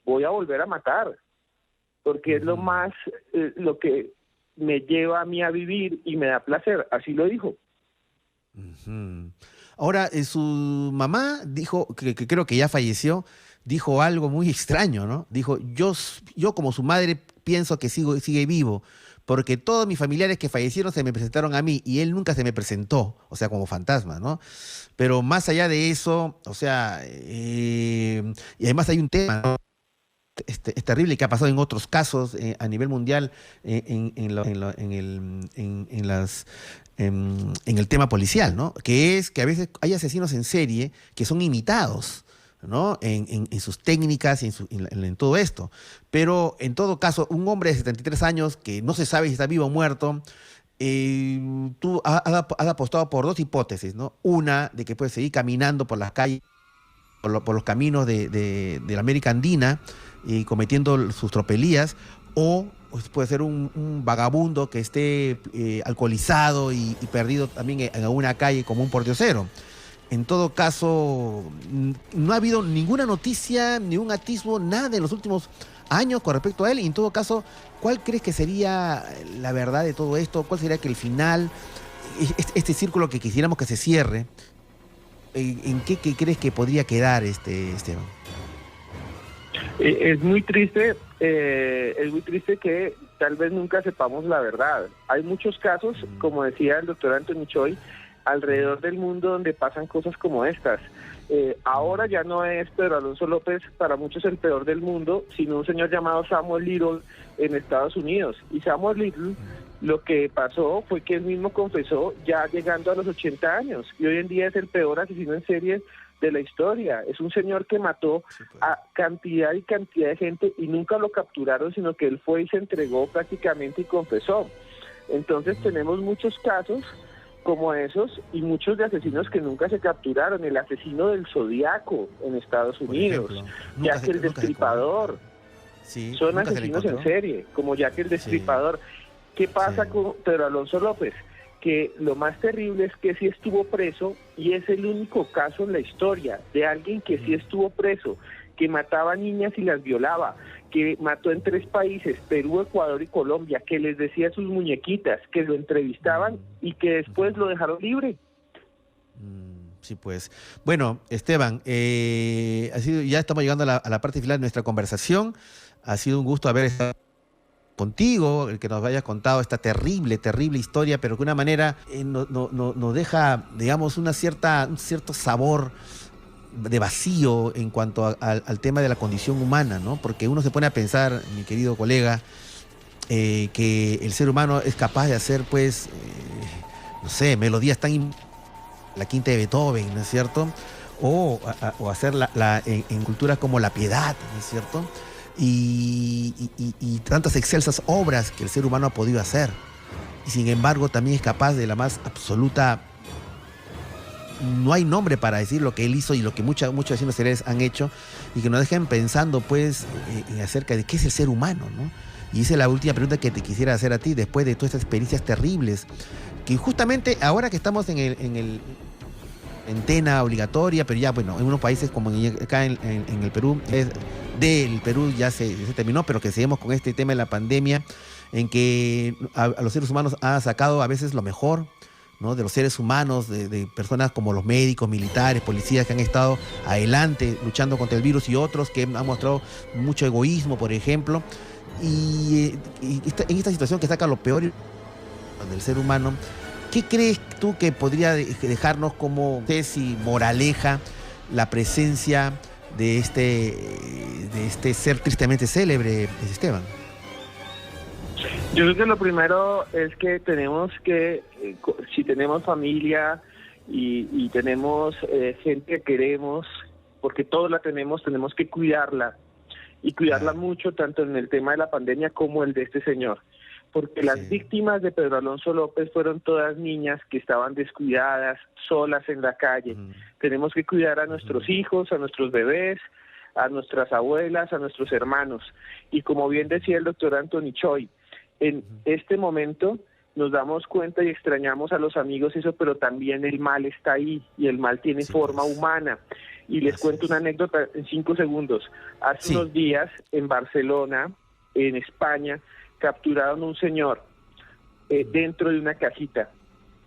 voy a volver a matar, porque es lo más, lo que me lleva a mí a vivir y me da placer, así lo dijo. Ahora, su mamá dijo, que creo que ya falleció, dijo algo muy extraño, ¿no? Dijo, yo como su madre pienso que sigue vivo, porque todos mis familiares que fallecieron se me presentaron a mí y él nunca se me presentó, o sea, como fantasma, ¿no? Pero más allá de eso, o sea, y además hay un tema, ¿no? Es terrible, que ha pasado en otros casos a nivel mundial en el tema policial, ¿no? Que es que a veces hay asesinos en serie que son imitados, ¿no? En sus técnicas y en todo esto. Pero en todo caso, un hombre de 73 años que no se sabe si está vivo o muerto, tú has apostado por dos hipótesis, ¿no? Una, de que puede seguir caminando por las calles, por los caminos de la América Andina, y cometiendo sus tropelías, o puede ser un vagabundo que esté alcoholizado y perdido también en alguna calle como un pordiosero. En todo caso, no ha habido ninguna noticia, ni un atisbo, nada en los últimos años con respecto a él. Y en todo caso, ¿cuál crees que sería la verdad de todo esto? ¿Cuál sería que el final, este círculo que quisiéramos que se cierre, en qué crees que podría quedar, Esteban? Es muy triste que tal vez nunca sepamos la verdad. Hay muchos casos, como decía el doctor Anthony Choi, alrededor del mundo donde pasan cosas como estas. Ahora ya no es Pedro Alonso López para muchos el peor del mundo, sino un señor llamado Samuel Little en Estados Unidos. Y Samuel Little, lo que pasó fue que él mismo confesó ya llegando a los 80 años, y hoy en día es el peor asesino en serie de la historia. Es un señor que mató a cantidad y cantidad de gente y nunca lo capturaron, sino que él fue y se entregó prácticamente y confesó. Entonces tenemos muchos casos como esos y muchos de asesinos que nunca se capturaron. El asesino del Zodíaco en Estados Unidos, Jack el Destripador, son asesinos en serie, como Jack el Destripador. ¿Qué pasa con Pedro Alonso López? Que lo más terrible es que sí estuvo preso, y es el único caso en la historia de alguien que sí estuvo preso, que mataba niñas y las violaba, que mató en 3 países, Perú, Ecuador y Colombia, que les decía sus muñequitas, que lo entrevistaban y que después lo dejaron libre. Sí, pues. Bueno, Esteban, ya estamos llegando a la parte final de nuestra conversación. Ha sido un gusto haber estado contigo, el que nos hayas contado esta terrible historia, pero que de una manera nos deja, digamos, un cierto sabor de vacío en cuanto al tema de la condición humana, ¿no? Porque uno se pone a pensar, mi querido colega, que el ser humano es capaz de hacer, pues, no sé, melodías la quinta de Beethoven, ¿no es cierto? O hacer en culturas como la piedad, ¿no es cierto? Y tantas excelsas obras que el ser humano ha podido hacer, y sin embargo también es capaz de la más absoluta, no hay nombre para decir lo que él hizo y lo que muchos asesinos seriales han hecho, y que nos dejen pensando, pues, acerca de qué es el ser humano, ¿no? Y esa es la última pregunta que te quisiera hacer a ti, después de todas estas experiencias terribles, que justamente ahora que estamos en el cuarentena obligatoria, pero ya, bueno, en unos países como acá en el Perú, del Perú ya se terminó, pero que seguimos con este tema de la pandemia, en que a los seres humanos ha sacado a veces lo mejor, ¿no? De los seres humanos, de personas como los médicos, militares, policías que han estado adelante luchando contra el virus, y otros que han mostrado mucho egoísmo, por ejemplo. Y en esta situación que saca lo peor del ser humano, ¿qué crees tú que podría dejarnos como tesis, moraleja, la presencia de este ser tristemente célebre, Esteban? Yo creo que lo primero es que tenemos que, si tenemos familia y tenemos gente que queremos, porque todos la tenemos que cuidarla, y cuidarla mucho, tanto en el tema de la pandemia como el de este señor. Porque las víctimas de Pedro Alonso López fueron todas niñas que estaban descuidadas, solas en la calle. Tenemos que cuidar a nuestros hijos, a nuestros bebés, a nuestras abuelas, a nuestros hermanos. Y como bien decía el doctor Anthony Choi, en este momento nos damos cuenta y extrañamos a los amigos, eso, pero también el mal está ahí, y el mal tiene forma humana. Y les cuento una anécdota en 5 segundos. Hace unos días en Barcelona, en España, capturaron a un señor dentro de una cajita.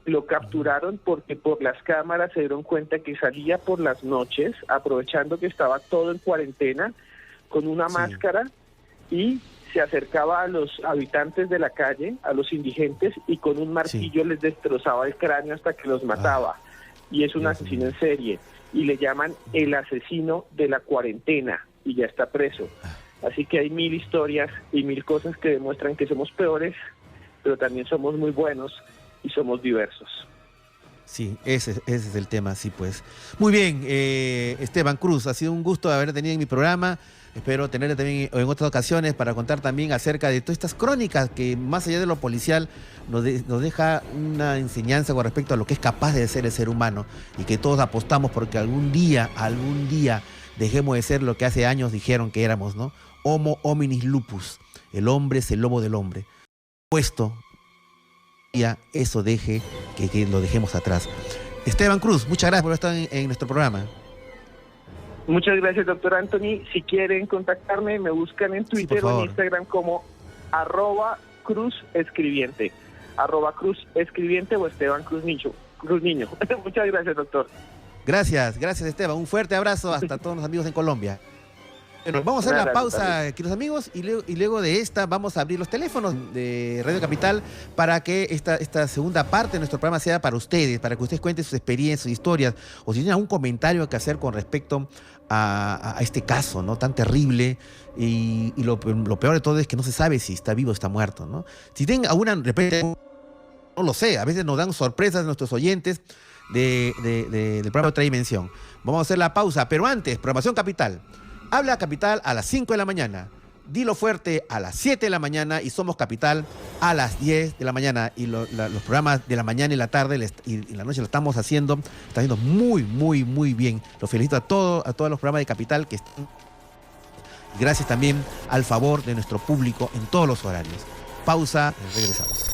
Lo capturaron porque por las cámaras se dieron cuenta que salía por las noches, aprovechando que estaba todo en cuarentena, con una máscara, y se acercaba a los habitantes de la calle, a los indigentes, y con un martillo les destrozaba el cráneo hasta que los mataba. Y es un asesino en serie, y le llaman el asesino de la cuarentena, y ya está preso. Así que hay 1000 historias y 1000 cosas que demuestran que somos peores, pero también somos muy buenos y somos diversos. Sí, ese es el tema, sí, pues. Muy bien, Esteban Cruz, ha sido un gusto haber tenido en mi programa. Espero tenerle también en otras ocasiones para contar también acerca de todas estas crónicas que, más allá de lo policial, nos deja una enseñanza con respecto a lo que es capaz de ser el ser humano, y que todos apostamos porque algún día dejemos de ser lo que hace años dijeron que éramos, ¿no? Homo hominis lupus, el hombre es el lobo del hombre. Puesto, ya eso que lo dejemos atrás. Esteban Cruz, muchas gracias por estar en nuestro programa. Muchas gracias, doctor Anthony. Si quieren contactarme, me buscan en Twitter o en Instagram como @cruzescribiente, @cruzescribiente o Esteban Cruz Niño. Muchas gracias, doctor. Gracias Esteban, un fuerte abrazo hasta todos los amigos en Colombia. Bueno, vamos a hacer la pausa, queridos amigos, y luego de esta vamos a abrir los teléfonos de Radio Capital para que esta segunda parte de nuestro programa sea para ustedes, para que ustedes cuenten sus experiencias, sus historias, o si tienen algún comentario que hacer con respecto a este caso, ¿no?, tan terrible, y lo peor de todo es que no se sabe si está vivo o está muerto, ¿no? Si tienen alguna, repente, no lo sé, a veces nos dan sorpresas nuestros oyentes del programa de Otra Dimensión. Vamos a hacer la pausa, pero antes, Programación Capital. Habla Capital a las 5 de la mañana, Dilo Fuerte a las 7 de la mañana y Somos Capital a las 10 de la mañana. Y los programas de la mañana y la tarde y la noche lo estamos haciendo, está haciendo muy, muy, muy bien. Los felicito a todos los programas de Capital que están. Gracias también al favor de nuestro público en todos los horarios. Pausa, regresamos.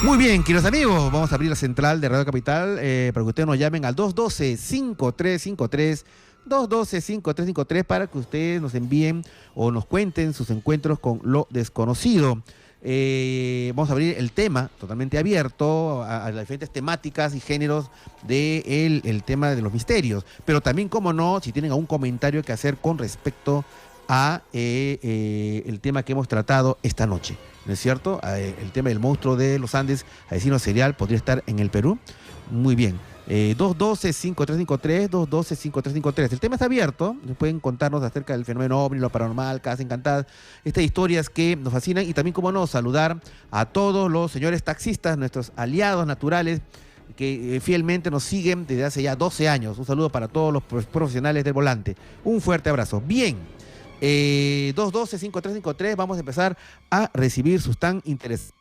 Muy bien, queridos amigos, vamos a abrir la central de Radio Capital para que ustedes nos llamen al 212-5353, 212-5353, para que ustedes nos envíen o nos cuenten sus encuentros con lo desconocido. Vamos a abrir el tema totalmente abierto a las diferentes temáticas y géneros del tema de los misterios. Pero también, como no, si tienen algún comentario que hacer con respecto a el tema que hemos tratado esta noche, ¿no es cierto? El tema del monstruo de los Andes, asesino serial, podría estar en el Perú. Muy bien. 212-5353, 212-5353. El tema está abierto. Pueden contarnos acerca del fenómeno ovni, lo paranormal, casas encantadas, estas historias que nos fascinan. Y también, como no, saludar a todos los señores taxistas, nuestros aliados naturales, que fielmente nos siguen desde hace ya 12 años. Un saludo para todos los profesionales del volante. Un fuerte abrazo. Bien. 212-5353, vamos a empezar a recibir sus tan interesantes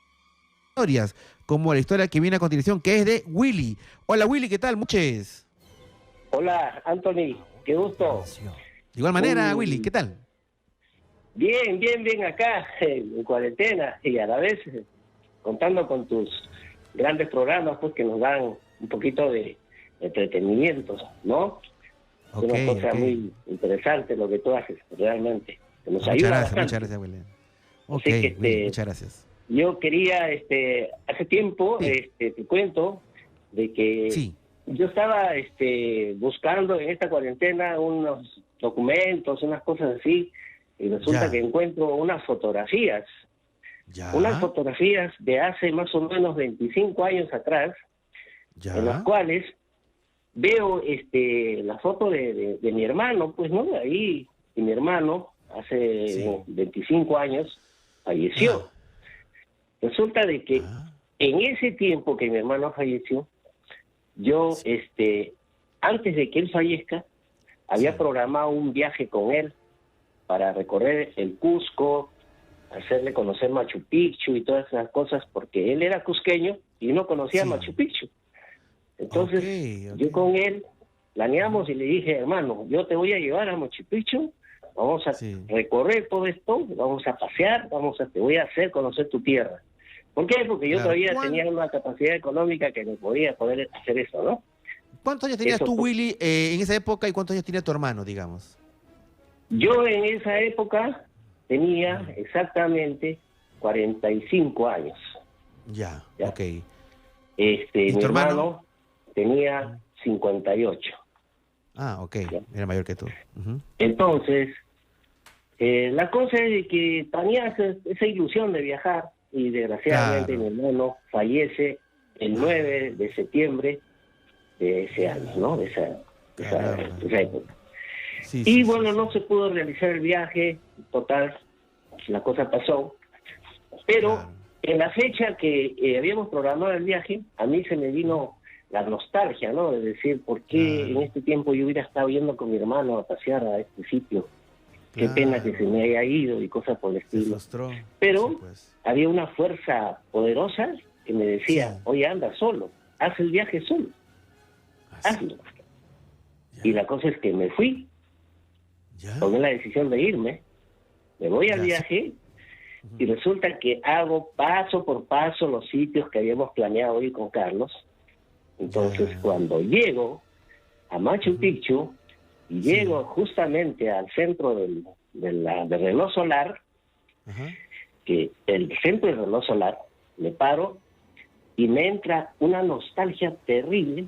historias, como la historia que viene a continuación, que es de Willy. Hola Willy, ¿qué tal? Muchas. Hola Anthony, qué gusto. De igual manera, Willy, ¿qué tal? Bien acá, en cuarentena, y a la vez contando con tus grandes programas, pues, que nos dan un poquito de entretenimiento, ¿no? Una cosa muy interesante lo que tú haces, realmente. Que nos ayuda bastante. Muchas gracias, William. Willy, muchas gracias. Yo quería, hace tiempo, te cuento de que yo estaba buscando en esta cuarentena unos documentos, unas cosas así, y resulta que encuentro unas fotografías. Unas fotografías de hace más o menos 25 años atrás, en las cuales veo la foto de mi hermano, pues, ¿no? Ahí, y mi hermano, hace 25 años, falleció. Resulta de que en ese tiempo que mi hermano falleció, yo, antes de que él fallezca, había programado un viaje con él para recorrer el Cusco, hacerle conocer Machu Picchu y todas esas cosas, porque él era cusqueño y no conocía Machu Picchu. Entonces, yo con él planeamos y le dije, hermano, yo te voy a llevar a Machu Picchu, vamos a recorrer todo esto, vamos a pasear, te voy a hacer conocer tu tierra. ¿Por qué? Porque yo todavía tenía una capacidad económica que me podía poder hacer eso, ¿no? ¿Cuántos años tenías tú, Willy, en esa época, y cuántos años tenía tu hermano, digamos? Yo en esa época tenía exactamente 45 años. Ya, ok. Mi hermano tenía 58. Ah, ok. ¿Ya? Era mayor que tú. Entonces, la cosa es de que tenía esa ilusión de viajar y desgraciadamente mi hermano fallece el 9 de septiembre de ese año, ¿no? De esa época. Y bueno, no se pudo realizar el viaje, total, la cosa pasó. Pero en la fecha que habíamos programado el viaje, a mí se me vino la nostalgia, ¿no? De decir, ¿por qué en este tiempo yo hubiera estado yendo con mi hermano a pasear a este sitio? Qué pena que se me haya ido y cosas por el estilo. Pero había una fuerza poderosa que me decía, oye, anda solo, haz el viaje solo, hazlo. Y la cosa es que me fui, tomé la decisión de irme, me voy al viaje y resulta que hago paso por paso los sitios que habíamos planeado ir con Carlos. Entonces cuando llego a Machu Picchu y llego justamente al centro del reloj solar, que el centro del reloj solar, me paro y me entra una nostalgia terrible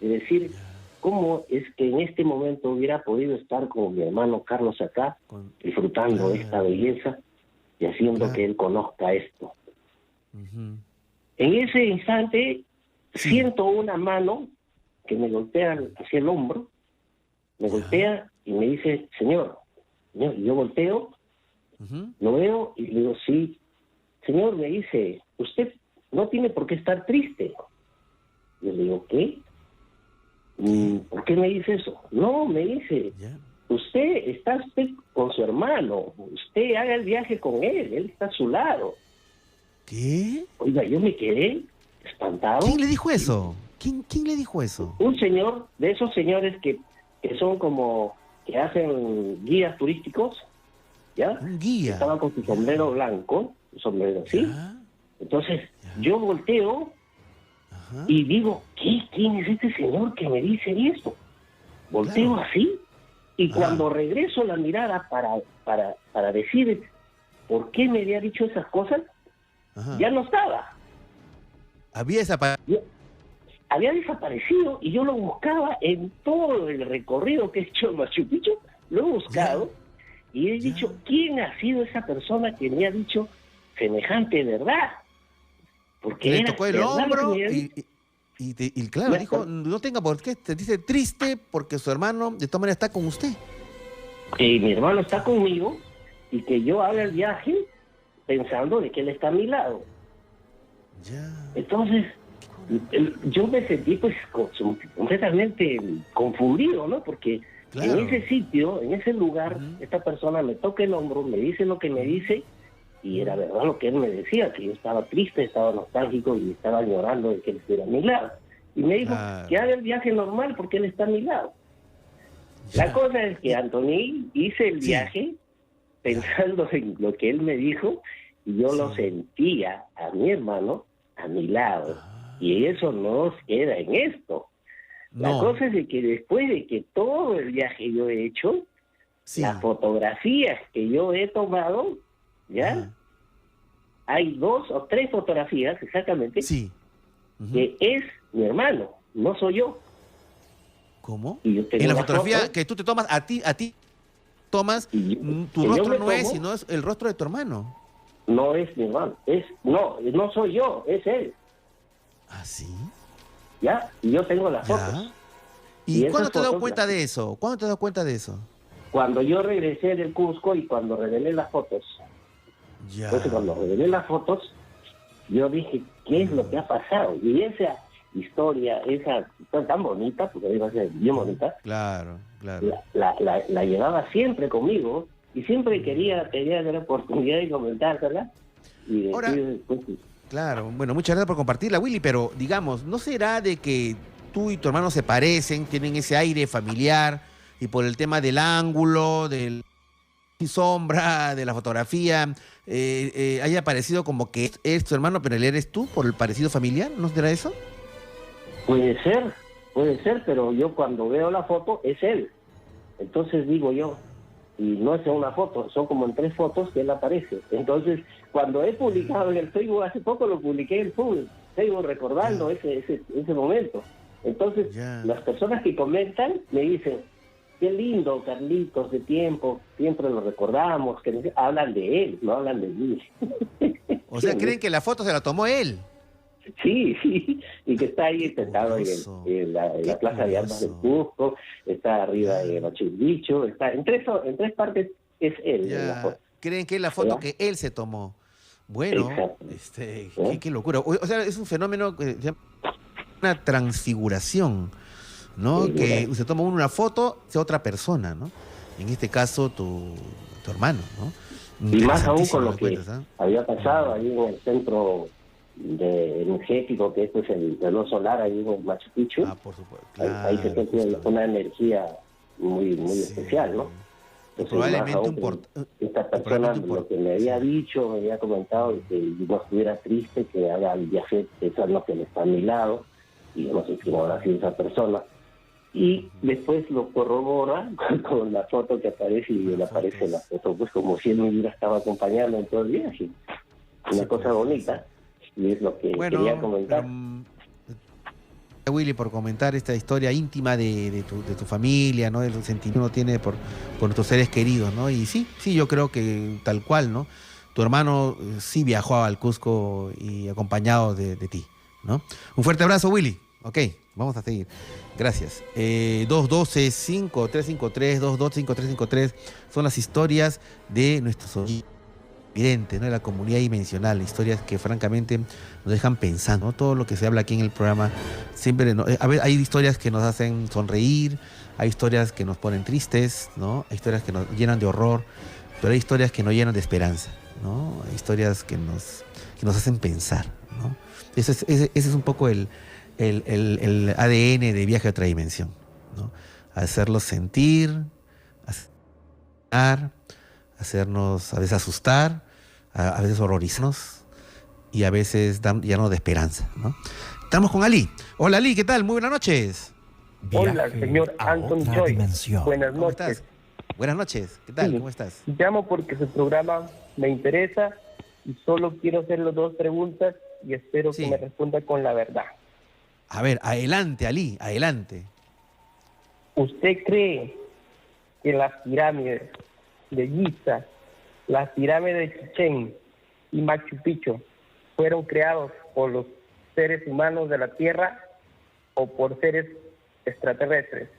de decir, ¿cómo es que en este momento hubiera podido estar con mi hermano Carlos acá, disfrutando esta belleza y haciendo que él conozca esto? En ese instante siento una mano que me golpea hacia el hombro, me golpea y me dice, señor, y yo volteo, lo veo y le digo, sí, señor, me dice, usted no tiene por qué estar triste. Yo le digo, ¿qué? ¿Por qué me dice eso? No, me dice, usted está con su hermano, usted haga el viaje con él está a su lado. ¿Qué? Oiga, yo me quedé espantado. ¿Quién le dijo eso? ¿Quién le dijo eso? Un señor, de esos señores que son como, que hacen guías turísticos, ¿ya? Un guía. Estaba con su sombrero blanco, su sombrero así. Entonces, yo volteo y digo, ¿quién es este señor que me dice esto? Volteo así, y cuando regreso la mirada para decir por qué me había dicho esas cosas, ya no estaba. Había desaparecido y yo lo buscaba en todo el recorrido que he hecho en Machu Picchu, lo he buscado y he dicho, ¿quién ha sido esa persona que me ha dicho semejante verdad? Porque le tocó el hombro y claro, dijo, no tenga por qué, te dice triste porque su hermano de todas maneras está con usted. Que mi hermano está conmigo y que yo haga el viaje pensando de que él está a mi lado. Entonces, yo me sentí pues completamente confundido, ¿no? Porque en ese sitio, en ese lugar, esta persona me toca el hombro, me dice lo que me dice, y era verdad lo que él me decía, que yo estaba triste, estaba nostálgico y estaba llorando de que él estuviera a mi lado. Y me dijo que haga el viaje normal porque él está a mi lado. La cosa es que, Anthony, hice el viaje pensando en lo que él me dijo, y yo lo sentía a mi hermano a mi lado. Y eso no queda en esto. La cosa es de que después de que todo el viaje yo he hecho, las fotografías que yo he tomado, hay 2 o 3 fotografías exactamente, que es mi hermano, no soy yo. ¿Cómo? Y yo tengo en la fotografía que tú te tomas, a ti tomas, tu rostro no es, sino es el rostro de tu hermano. No es mi hermano, no soy yo, es él. ¿Ah, sí? ¿Ya? Y yo tengo las fotos. ¿Y cuándo te has dado cuenta de eso? ¿Cuándo te has dado cuenta de eso? Cuando yo regresé del Cusco y cuando revelé las fotos. Entonces, cuando revelé las fotos, yo dije, ¿qué es lo que ha pasado? Y historia, esa tan bonita, porque a mí me parece bien bonita. Claro, claro. La llevaba siempre conmigo y siempre quería tener la oportunidad de comentársela. Y Ahora, después, claro, bueno, muchas gracias por compartirla, Willy, pero digamos, ¿no será de que tú y tu hermano se parecen, tienen ese aire familiar y por el tema del ángulo, del sombra, de la fotografía, haya parecido como que es tu hermano, pero él eres tú por el parecido familiar? ¿No será eso? puede ser, pero yo cuando veo la foto es él. Entonces digo yo, y no es una foto, son como en 3 fotos que él aparece. Entonces, cuando he publicado en el Facebook, hace poco lo publiqué en el Facebook recordando ese momento. Entonces, las personas que comentan me dicen, qué lindo, Carlitos, de tiempo, siempre lo recordamos, que hablan de él, no hablan de mí. O sea, ¿creen que la foto se la tomó él? Sí, y que está ahí sentado en la Plaza de Armas del Cusco, está arriba de Machu Picchu, está en tres partes es él. En la foto. ¿Creen que es la foto que él se tomó? Bueno, qué locura. O sea, es un fenómeno que se llama una transfiguración, ¿no? Sí, que se toma una foto de otra persona, ¿no? En este caso, tu hermano, ¿no? Y más aún con lo que había pasado ahí en el centro energético, que esto es el reloj solar ahí en Machu Picchu. Por supuesto. Claro, ahí se siente una energía muy especial, ¿no? Entonces, probablemente esta persona lo que me había dicho, me había comentado, que no estuviera triste, que haga el viaje pensando que él está a mi lado, y yo no sé quién habrá sido esa persona. Y después lo corrobora con la foto que aparece, y él aparece en la foto, pues como si él me hubiera estado acompañando en todo el viaje. Una cosa bonita. Y es lo que quería comentar. Willy, por comentar esta historia íntima de tu familia, ¿no? El sentimiento que uno tiene por nuestros seres queridos, ¿no? Y sí, yo creo que tal cual, ¿no? Tu hermano sí viajó al Cusco y acompañado de ti, ¿no? Un fuerte abrazo, Willy. Ok, vamos a seguir. Gracias. 212-5353, 212-5353 son las historias de nuestros oyentes, ¿no? De la comunidad dimensional, historias que francamente nos dejan pensando, ¿no? Todo lo que se habla aquí en el programa siempre, ¿no? A ver, hay historias que nos hacen sonreír, hay historias que nos ponen tristes, ¿no? Hay historias que nos llenan de horror, pero hay historias que nos llenan de esperanza, ¿no? Hay historias que nos hacen pensar, ¿no? Ese es un poco el ADN de Viaje a otra dimensión, ¿no? Hacerlos sentir, hacernos a veces asustar, a veces horrorizarnos y a veces llenarnos de esperanza, ¿no? Estamos con Ali. Hola, Ali, ¿qué tal? Muy buenas noches. Hola, señor Anton Choi. Buenas ¿Cómo noches. estás? Buenas noches. ¿Qué tal? Sí, ¿Cómo estás? Llamo porque su programa me interesa y solo quiero hacerle 2 preguntas y espero que me responda con la verdad. A ver, adelante, Ali, adelante. ¿Usted cree que las pirámides de Giza, las pirámides de Chichén y Machu Picchu fueron creados por los seres humanos de la Tierra o por seres extraterrestres?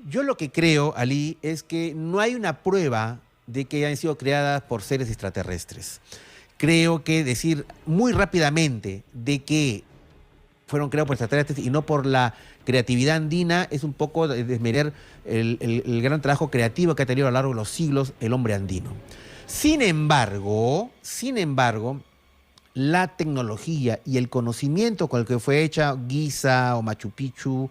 Yo lo que creo, Ali, es que no hay una prueba de que hayan sido creadas por seres extraterrestres. Creo que decir muy rápidamente de que fueron creados por extraterrestres y no por la creatividad andina es un poco desmerecer el gran trabajo creativo que ha tenido a lo largo de los siglos el hombre andino. Sin embargo, la tecnología y el conocimiento con el que fue hecha Giza o Machu Picchu,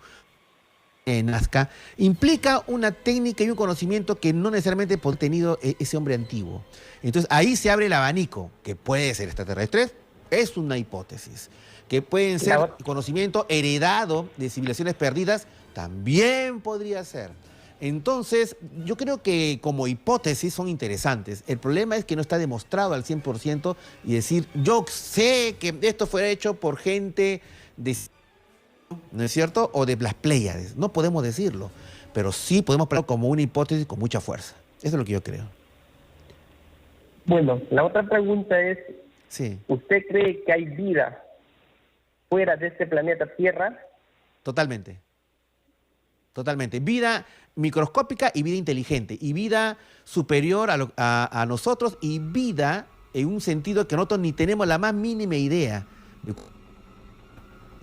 Nazca, implica una técnica y un conocimiento que no necesariamente ha tenido ese hombre antiguo. Entonces ahí se abre el abanico, que puede ser extraterrestres, es una hipótesis. Que pueden ser conocimiento heredado de civilizaciones perdidas, también podría ser. Entonces, yo creo que como hipótesis son interesantes. El problema es que no está demostrado al 100% y decir, yo sé que esto fue hecho por gente de... ¿no es cierto? O de las Pléyades. No podemos decirlo, pero sí podemos ponerlo como una hipótesis con mucha fuerza. Eso es lo que yo creo. Bueno, la otra pregunta es, sí. ¿Usted cree que hay vida fuera de este planeta Tierra? Totalmente. Vida microscópica y vida inteligente. Y vida superior a nosotros y vida en un sentido que nosotros ni tenemos la más mínima idea.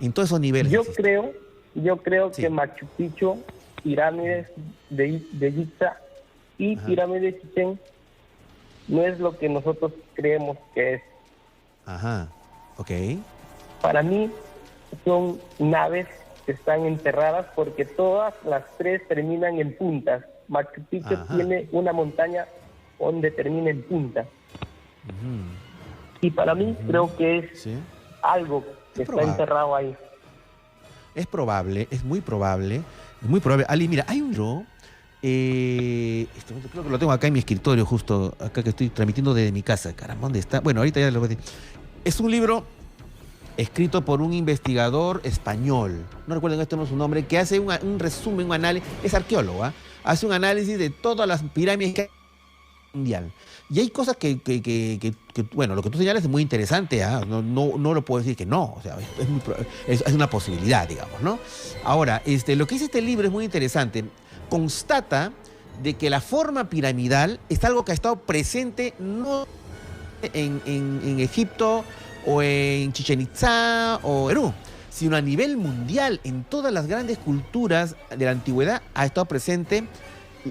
En todos esos niveles. Yo creo que Machu Picchu, pirámides de Giza y pirámides de Chichén no es lo que nosotros creemos que es. Ajá, ok. Para mí son naves que están enterradas porque todas las tres terminan en puntas. Machu Picchu tiene una montaña donde termina en punta. Y para mí creo que es algo que está enterrado ahí. Es probable, es muy probable. Ali, mira, hay un libro, creo que lo tengo acá en mi escritorio, justo acá que estoy transmitiendo desde mi casa. Caramba, ¿dónde está? Bueno, ahorita ya lo voy a decir. Es un libro escrito por un investigador español, no recuerdo en este momento su nombre, que hace un resumen, un análisis, es arqueólogo, hace un análisis de todas las pirámides que hay mundial. Y hay cosas que, bueno, lo que tú señalas es muy interesante, no lo puedo decir que no, o sea, es una posibilidad, digamos, ¿no? Ahora, lo que dice este libro es muy interesante. Constata de que la forma piramidal es algo que ha estado presente no en Egipto o en Chichén Itzá o Perú, sino a nivel mundial. En todas las grandes culturas de la antigüedad ha estado presente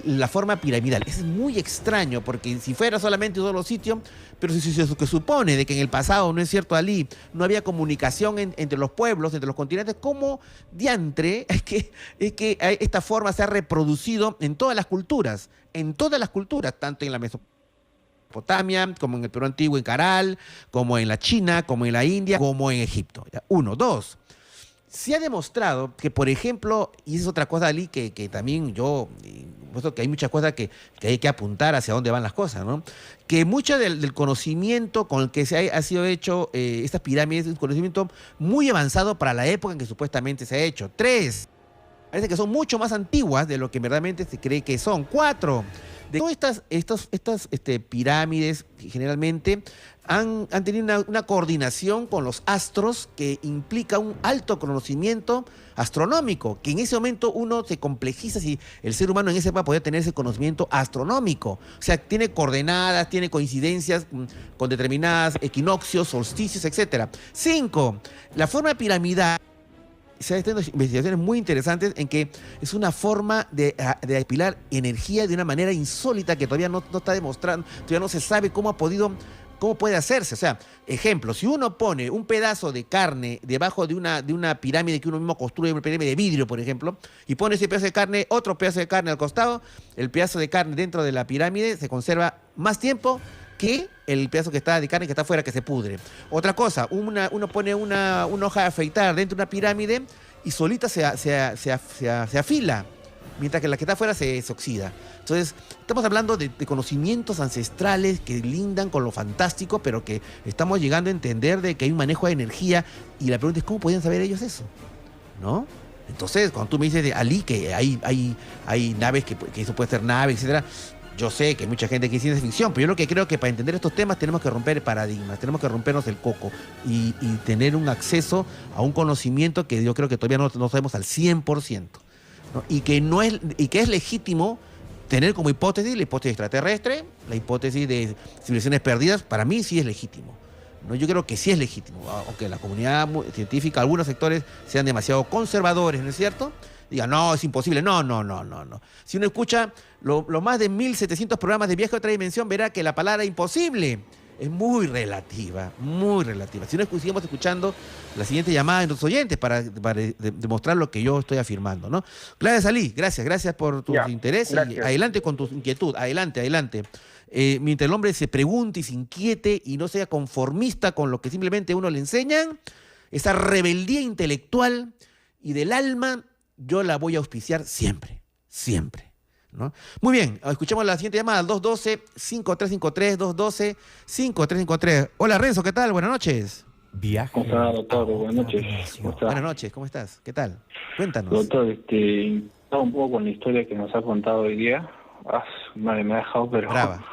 la forma piramidal. Es muy extraño, porque si fuera solamente un solo sitio, pero si se supone de que en el pasado, ¿no es cierto, Ali?, no había comunicación entre los pueblos, entre los continentes, ¿cómo diantre es que esta forma se ha reproducido en todas las culturas, tanto en la Mesopotamia, como en el Perú antiguo, en Caral, como en la China, como en la India, como en Egipto? Uno. Dos, se ha demostrado que, por ejemplo, y esa es otra cosa, Ali, que también yo, puesto que hay muchas cosas que hay que apuntar hacia dónde van las cosas, ¿no? Que mucho del conocimiento con el que ha sido hecho estas pirámides es un conocimiento muy avanzado para la época en que supuestamente se ha hecho. 3, parece que son mucho más antiguas de lo que verdaderamente se cree que son. 4, de todas estas pirámides generalmente han tenido una coordinación con los astros que implica un alto conocimiento astronómico, que en ese momento uno se complejiza si el ser humano en esa época podía tener ese conocimiento astronómico. O sea, tiene coordenadas, tiene coincidencias con determinadas equinoccios, solsticios, etc. 5, la forma piramidal. Se han hecho investigaciones muy interesantes en que es una forma de apilar energía de una manera insólita que todavía no está demostrando, todavía no se sabe cómo puede hacerse. O sea, ejemplo, si uno pone un pedazo de carne debajo de una pirámide que uno mismo construye, una pirámide de vidrio, por ejemplo, y pone ese pedazo de carne, otro pedazo de carne al costado, el pedazo de carne dentro de la pirámide se conserva más tiempo que el pedazo que está de carne que está afuera, que se pudre. Otra cosa, uno pone una hoja de afeitar dentro de una pirámide y solita se afila, mientras que la que está afuera se oxida. Entonces, estamos hablando de conocimientos ancestrales que lindan con lo fantástico, pero que estamos llegando a entender de que hay un manejo de energía, y la pregunta es, ¿cómo podían saber ellos eso? ¿No? Entonces, cuando tú me dices, Ali, que hay naves, que eso puede ser naves, etcétera, yo sé que hay mucha gente que es ciencia ficción, pero yo lo que creo que para entender estos temas tenemos que romper paradigmas, tenemos que rompernos el coco y tener un acceso a un conocimiento que yo creo que todavía no sabemos al 100%, ¿no? Y que es legítimo tener como hipótesis la hipótesis extraterrestre, la hipótesis de civilizaciones perdidas. Para mí sí es legítimo, ¿no? Yo creo que sí es legítimo, aunque la comunidad científica, algunos sectores sean demasiado conservadores, ¿no es cierto? Digan, no, es imposible. No. Si uno escucha los más de 1.700 programas de Viaje a otra dimensión, verá que la palabra imposible es muy relativa, muy relativa. Si no sigamos escuchando la siguiente llamada de nuestros oyentes para demostrar lo que yo estoy afirmando, ¿no? Gracias, Ali, gracias por tu interés. Y adelante con tu inquietud, adelante. Mientras el hombre se pregunte y se inquiete y no sea conformista con lo que simplemente uno le enseñan, esa rebeldía intelectual y del alma, yo la voy a auspiciar siempre, ¿no? Muy bien, escuchamos la siguiente llamada, al 212-5353, 212-5353. Hola, Renzo, ¿qué tal? Buenas noches. ¿Cómo está, doctor? Buenas noches. Buenas noches, ¿cómo estás? ¿Qué tal? Cuéntanos. Doctor, estaba un poco con la historia que nos ha contado hoy día. Madre, me ha dejado, pero... Brava.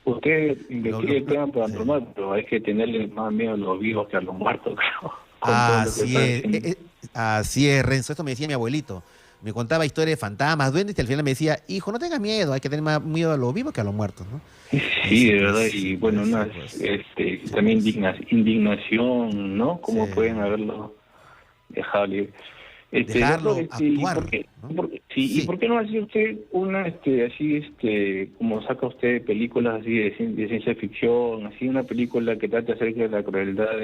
Usted investiga el tema paranormal, pero hay que tenerle más miedo a los vivos que a los muertos, creo. Así es, Renzo, esto me decía mi abuelito. me contaba historias de fantasmas, duendes, y al final me decía, hijo, no tengas miedo, hay que tener más miedo a los vivos que a los muertos, ¿no? Sí, de verdad, y bueno, también indignación, ¿no? ¿Cómo pueden haberlo dejado libre? Dejarlo actuar, ¿Y por qué no hace usted una, como saca usted películas así de ciencia ficción, así una película que trate acerca de la crueldad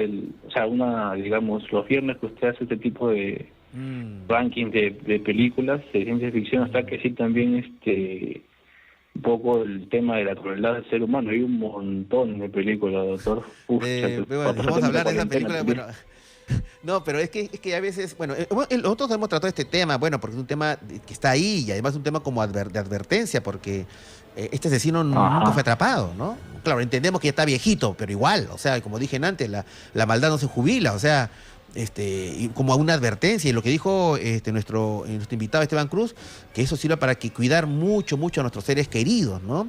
digamos, los viernes que usted hace este tipo de ranking de películas de ciencia ficción, hasta que sí también un poco el tema de la crueldad del ser humano? Hay un montón de películas, doctor. Vamos a hablar de esa película, bueno... No, pero es que a veces, bueno, nosotros hemos tratado este tema, bueno, porque es un tema que está ahí y además es un tema como de advertencia, porque este asesino nunca fue atrapado, ¿no? Claro, entendemos que ya está viejito, pero igual, o sea, como dije antes, la maldad no se jubila, o sea, y como una advertencia, y lo que dijo nuestro invitado Esteban Cruz, que eso sirve para cuidar mucho a nuestros seres queridos, ¿no?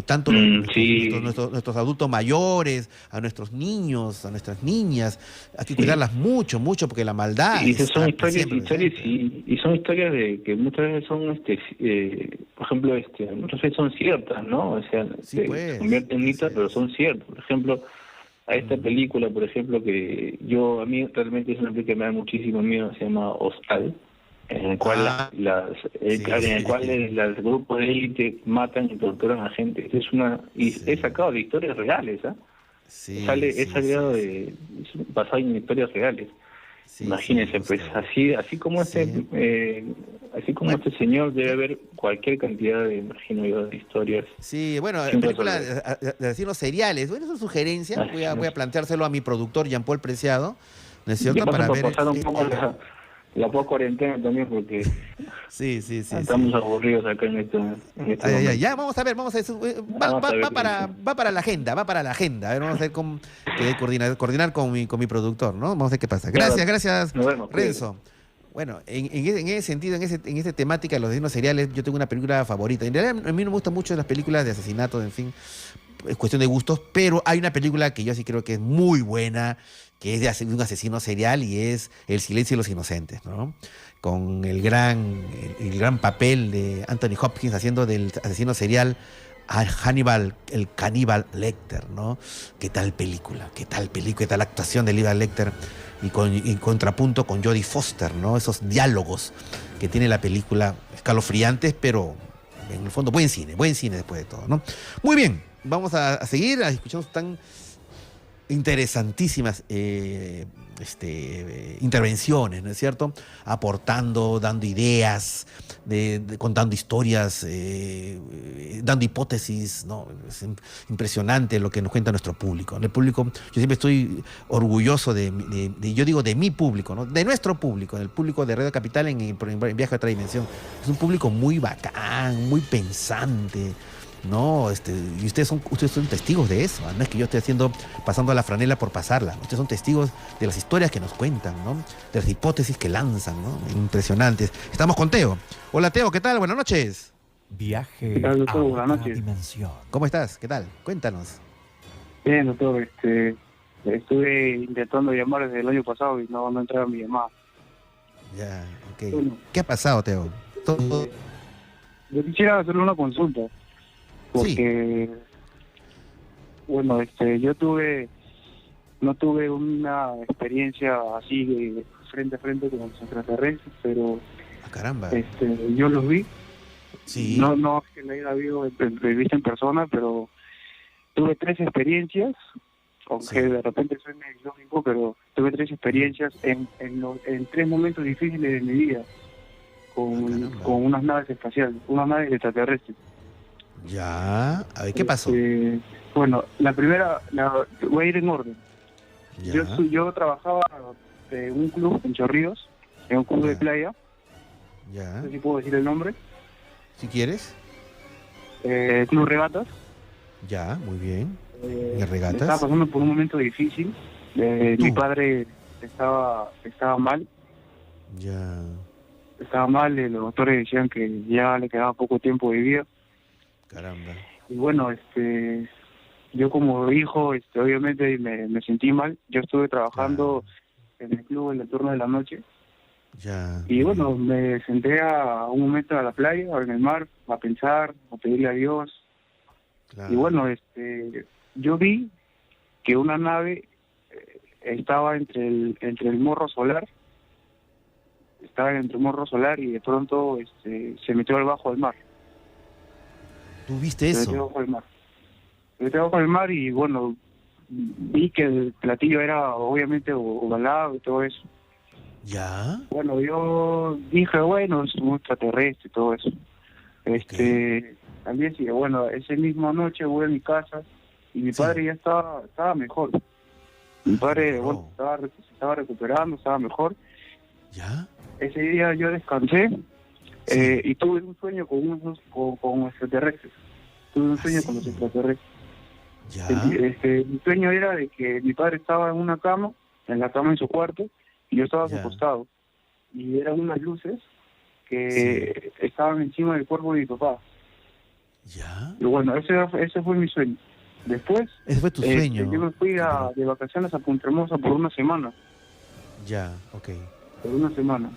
Tanto nuestros adultos mayores, a nuestros niños, a nuestras niñas, hay que cuidarlas mucho, porque la maldad... Y son historias de que muchas veces son, por ejemplo, muchas veces son ciertas, ¿no? O sea, se convierten en mitos, pero son ciertas. Por ejemplo, a esta película, por ejemplo, a mí realmente es una película que me da muchísimo miedo, se llama Hostal, en el cual los grupos de élite matan y torturan a gente. Es sacado de historias reales, ¿ah? Es basado en historias reales. Imagínense, pues así como este señor debe haber cualquier cantidad de, imagino yo, de historias. Sí, bueno, películas de asesinos seriales. Bueno, es sugerencia. Voy a planteárselo a mi productor Jean-Paul Preciado, ¿no es cierto? Para ver un poco la post-cuarentena también, porque estamos aburridos acá en esto. Ya, vamos a ver, va para la agenda, A ver, vamos a ver cómo coordinar con mi productor, ¿no? Vamos a ver qué pasa. Gracias, Renzo. Bueno, en ese sentido, en esa temática de los asesinos seriales, yo tengo una película favorita. En realidad, a mí no me gustan mucho las películas de asesinatos, en fin, es cuestión de gustos, pero hay una película que yo sí creo que es muy buena, que es de un asesino serial, y es El silencio de los inocentes, ¿no? Con el gran papel de Anthony Hopkins haciendo del asesino serial a Hannibal, el caníbal Lecter, ¿no? ¿Qué tal película? ¿Qué tal actuación de Hannibal Lecter? Y en contrapunto con Jodie Foster, ¿no? Esos diálogos que tiene la película, escalofriantes, pero en el fondo buen cine después de todo, ¿no? Muy bien, vamos a seguir escuchando tan interesantísimas intervenciones, ¿no es cierto? Aportando, dando ideas, contando historias, dando hipótesis, ¿no? Es impresionante lo que nos cuenta nuestro público. El público, yo siempre estoy orgulloso de mi público, ¿no? De nuestro público, del público de Radio Capital en Viaje a otra dimensión. Es un público muy bacán, muy pensante, ¿no? Y ustedes son testigos de eso, ¿no? No es que yo esté pasando la franela por pasarla, ¿no? Ustedes son testigos de las historias que nos cuentan, ¿no? De las hipótesis que lanzan, ¿no? Impresionantes. Estamos con Teo. Hola, Teo, ¿qué tal? Buenas noches. Viaje a otra dimensión. ¿Cómo estás? ¿Qué tal? Cuéntanos. Bien, doctor, estuve intentando llamar desde el año pasado y no entraba mi llamada. Ya, ok. Bueno, ¿qué ha pasado, Teo? Yo quisiera hacerle una consulta. Porque, bueno, yo no tuve una experiencia así de frente a frente con los extraterrestres, pero caramba. Yo los vi. Sí. No es que la haya visto en persona, pero tuve 3 experiencias, aunque de repente suene ilógico, pero tuve 3 experiencias en 3 momentos difíciles de mi vida con unas naves espaciales, unas naves extraterrestres. Ya, a ver, ¿qué pasó? Bueno, la primera, voy a ir en orden. Ya. Yo trabajaba en un club en Chorrillos, en un club de playa. Ya. No sé si puedo decir el nombre. Si quieres. Club Regatas. Ya, muy bien. ¿Regatas? Estaba pasando por un momento difícil. Mi padre estaba mal. Ya. Estaba mal, los doctores decían que ya le quedaba poco tiempo de vida. Caramba. Y bueno, yo como hijo, obviamente me sentí mal. Yo estuve trabajando en el club en el turno de la noche Ya. Y bueno, me senté a un momento a la playa, en el mar, a pensar, a pedirle a Dios. Claro. Y bueno, yo vi que una nave estaba entre el morro solar, y de pronto se metió debajo del mar. ¿Tú viste eso? Se metió debajo del mar y bueno, vi que el platillo era obviamente ovalado y todo eso. ¿Ya? Bueno, yo dije, bueno, es un extraterrestre y todo eso. También sí, bueno, esa misma noche voy a mi casa y mi padre ya estaba mejor. Mi padre, bueno, estaba recuperando, estaba mejor. ¿Ya? Ese día yo descansé y tuve un sueño con extraterrestres. Tuve un sueño con los extraterrestres. ¿Ya? Mi sueño era de que mi padre estaba en una cama, en la cama en su cuarto, y yo estaba a su costado. Y eran unas luces que estaban encima del cuerpo de mi papá. ¿Ya? Y bueno, ese fue mi sueño. Después, ese fue tu sueño. Yo me fui de vacaciones a Punta Hermosa por una semana. Ya, ok. Por una semana.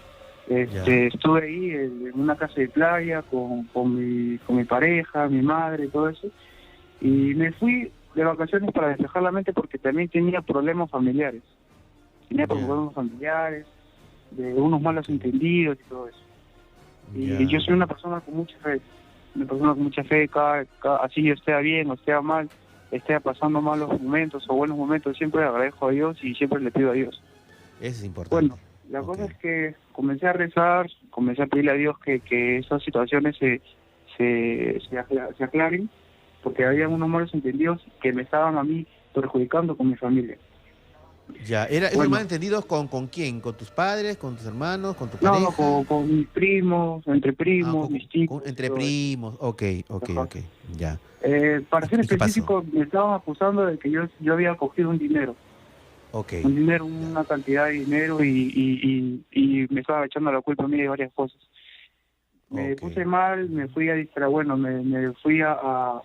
Estuve ahí en una casa de playa con mi pareja, mi madre, todo eso. Y me fui de vacaciones para despejar la mente porque también tenía problemas familiares. Problemas familiares, de unos malos entendidos y todo eso. Y yo soy una persona con mucha fe. Así yo esté bien o esté mal, esté pasando malos momentos o buenos momentos, siempre agradezco a Dios y siempre le pido a Dios. Eso es importante. Bueno, la cosa es que comencé a rezar, comencé a pedirle a Dios que esas situaciones se aclaren, porque había unos malos entendidos que me estaban a mí perjudicando con mi familia. Ya, ¿esos malentendidos con quién? ¿Con tus padres, con tus hermanos, con tu pareja? No, con mis primos, entre primos, mis chicos. Entre primos, ok, ya. Para ser específico, me estaban acusando de que yo había cogido un dinero. Okay. Un dinero, una cantidad de dinero y me estaba echando la culpa a mí de varias cosas. Me puse mal, me fui a distraer, me fui a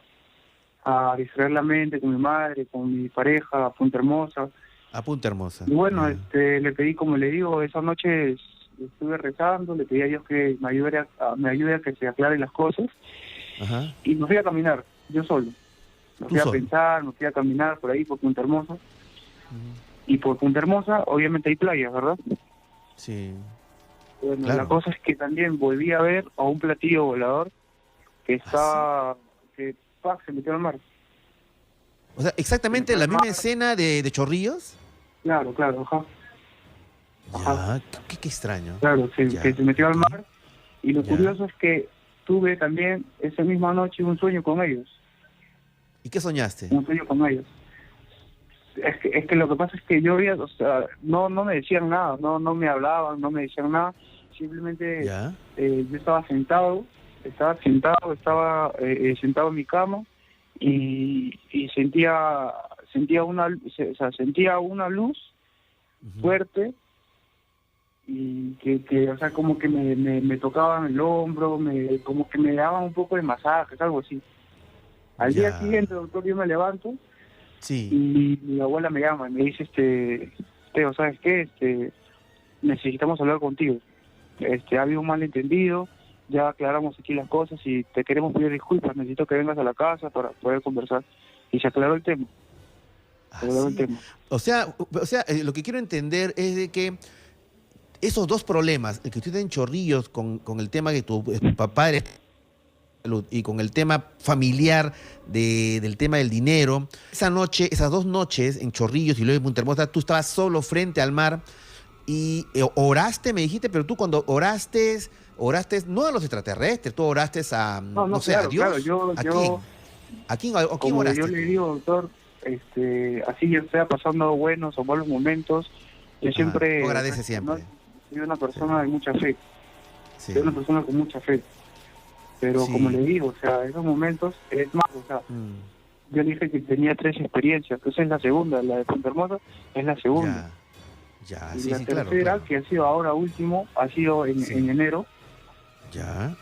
distraer la mente con mi madre, con mi pareja, a Punta Hermosa. A Punta Hermosa. Y bueno, le pedí, como le digo, esa noche estuve rezando, le pedí a Dios que me ayude a que se aclaren las cosas. Ajá. Y me fui a caminar, yo solo. Me fui a pensar, me fui a caminar por ahí, por Punta Hermosa. Y por Punta Hermosa, obviamente hay playas, ¿verdad? Sí. Bueno, claro. La cosa es que también volví a ver a un platillo volador que se metió al mar. O sea, exactamente la misma escena de Chorrillos. Claro, ajá. Ya, qué extraño. Claro, que se metió al mar. Y lo curioso es que tuve también esa misma noche un sueño con ellos. ¿Y qué soñaste? Un sueño con ellos. Es que lo que pasa es que yo había, no me decían nada, no me hablaban, no me decían nada. Simplemente yo estaba sentado en mi cama y sentía una luz fuerte y que o sea, como que me tocaban el hombro, como que me daban un poco de masajes, algo así. Al día siguiente, doctor, yo me levanto y mi abuela me llama y me dice, Teo, ¿sabes qué? Necesitamos hablar contigo. Ha habido un malentendido, ya aclaramos aquí las cosas y te queremos pedir disculpas, necesito que vengas a la casa para poder conversar. Y se aclaró el tema. O sea, lo que quiero entender es de que esos dos problemas, el que tú en Chorrillos con el tema que tu papá era salud y con el tema familiar del tema del dinero, esas dos noches en Chorrillos y luego en Punta Hermosa, tú estabas solo frente al mar y oraste, me dijiste, pero tú cuando oraste no a los extraterrestres, tú oraste a, no sé, claro, a Dios. Claro, ¿A quién oraste? Yo le digo, doctor, así yo esté pasando buenos o malos momentos, yo siempre... Tú agradeces siempre. Soy una persona de mucha fe. Soy una persona con mucha fe. Pero como le digo, o sea, esos momentos, es más, o sea, yo le dije que tenía 3 experiencias, entonces es la segunda, la de Punta Hermosa es la segunda. Y la tercera, claro. Que ha sido ahora último, ha sido en enero. Ya.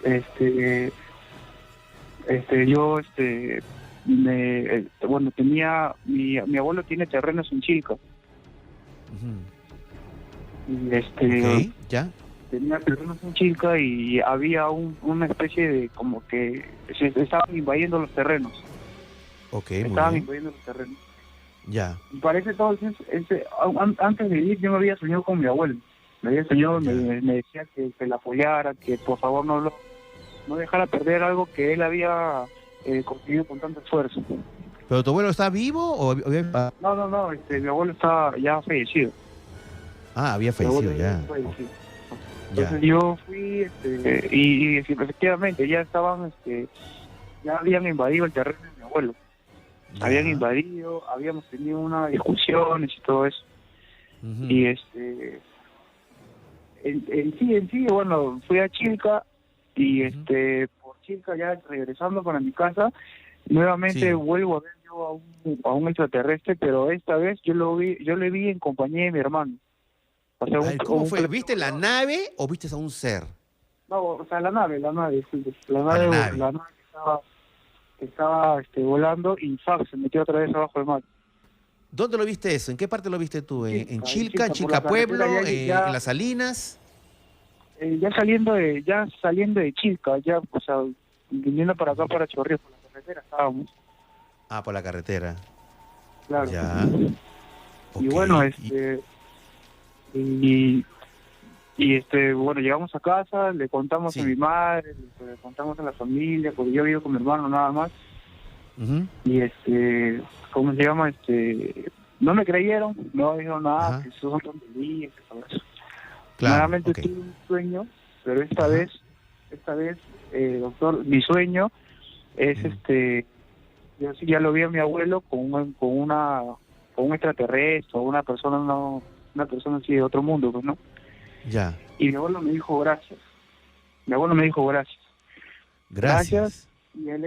Tenía, mi abuelo tiene terrenos en Chilca. Y ya. tenía terrenos en Chilca y había una especie de como que se estaban invadiendo los terrenos. Ok, estaban invadiendo los terrenos. Ya. Y para ese entonces, antes de ir, yo me había soñado con mi abuelo. Me había soñado, me decía que la apoyara, que por favor no dejara perder algo que él había conseguido con tanto esfuerzo. ¿Pero tu abuelo está vivo o...? No, mi abuelo está ya fallecido. Ah, había fallecido ya. Entonces yo fui y efectivamente ya estaban, ya habían invadido el terreno de mi abuelo. Ya. Habían invadido, habíamos tenido unas discusiones y todo eso. Y en sí, bueno, fui a Chilca y por Chilca ya regresando para mi casa, nuevamente vuelvo a ver yo a un extraterrestre, pero esta vez yo le vi en compañía de mi hermano. O sea, ¿cómo fue? ¿Viste la nave o viste a un ser? No, o sea, la nave que estaba volando y se metió otra vez abajo del mar. ¿Dónde lo viste eso? ¿En qué parte lo viste tú? ¿En Chilca, en Chilca Pueblo, en Las Salinas? Ya saliendo de Chilca, ya, o sea, viniendo para acá, para Chorrillos, por la carretera estábamos. Ah, por la carretera. Claro. Ya. Y bueno, bueno, llegamos a casa, le contamos a mi madre, le contamos a la familia, porque yo vivo con mi hermano nada más. Y ¿cómo se llama? No me creyeron, no dijeron nada, que eso son tonterías, que todo eso. Claro, nuevamente tuve un sueño, pero esta vez, doctor, mi sueño es yo sí ya lo vi a mi abuelo con un extraterrestre, una persona así de otro mundo, pues, ¿no? Ya. Y mi abuelo me dijo gracias. Gracias. Y el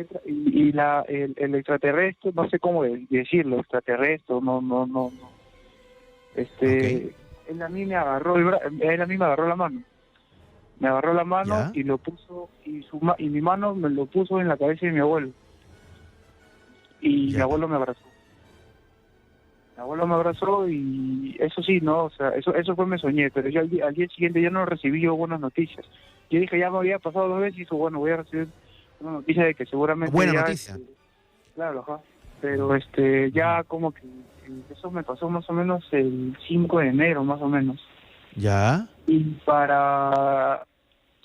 extraterrestre, no sé cómo decirlo, extraterrestre, no. Él a mí me agarró la mano. Me agarró la mano y lo puso, y mi mano me lo puso en la cabeza de mi abuelo. Y mi abuelo me abrazó. Mi abuelo me abrazó y eso sí, no, o sea, eso fue, me soñé, pero yo al día siguiente ya no recibí yo buenas noticias. Yo dije, ya me había pasado 2 veces y dijo, bueno, voy a recibir una noticia de que seguramente buena ya, noticia. Claro, ajá. Pero ya como que eso me pasó más o menos el 5 de enero, más o menos. Ya. Y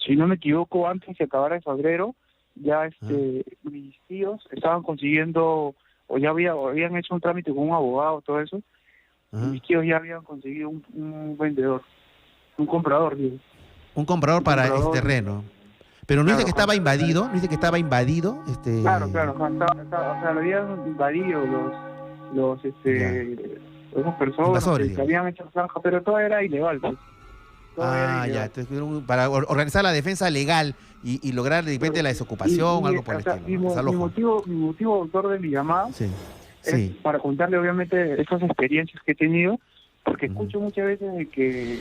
si no me equivoco, antes de acabar en febrero, ya mis tíos estaban consiguiendo, o habían hecho un trámite con un abogado, todo eso. Mis tíos ya habían conseguido un vendedor, un comprador, digo. Un comprador para ese terreno. Pero no dice que estaba invadido, Claro, o sea, lo habían invadido esas personas que habían hecho franja, pero todo era ilegal, pues. Ya, entonces, para organizar la defensa legal y lograr de repente la desocupación, algo por el estilo. Mi motivo, doctor, de mi llamada es para contarle, obviamente, estas experiencias que he tenido, porque escucho muchas veces de que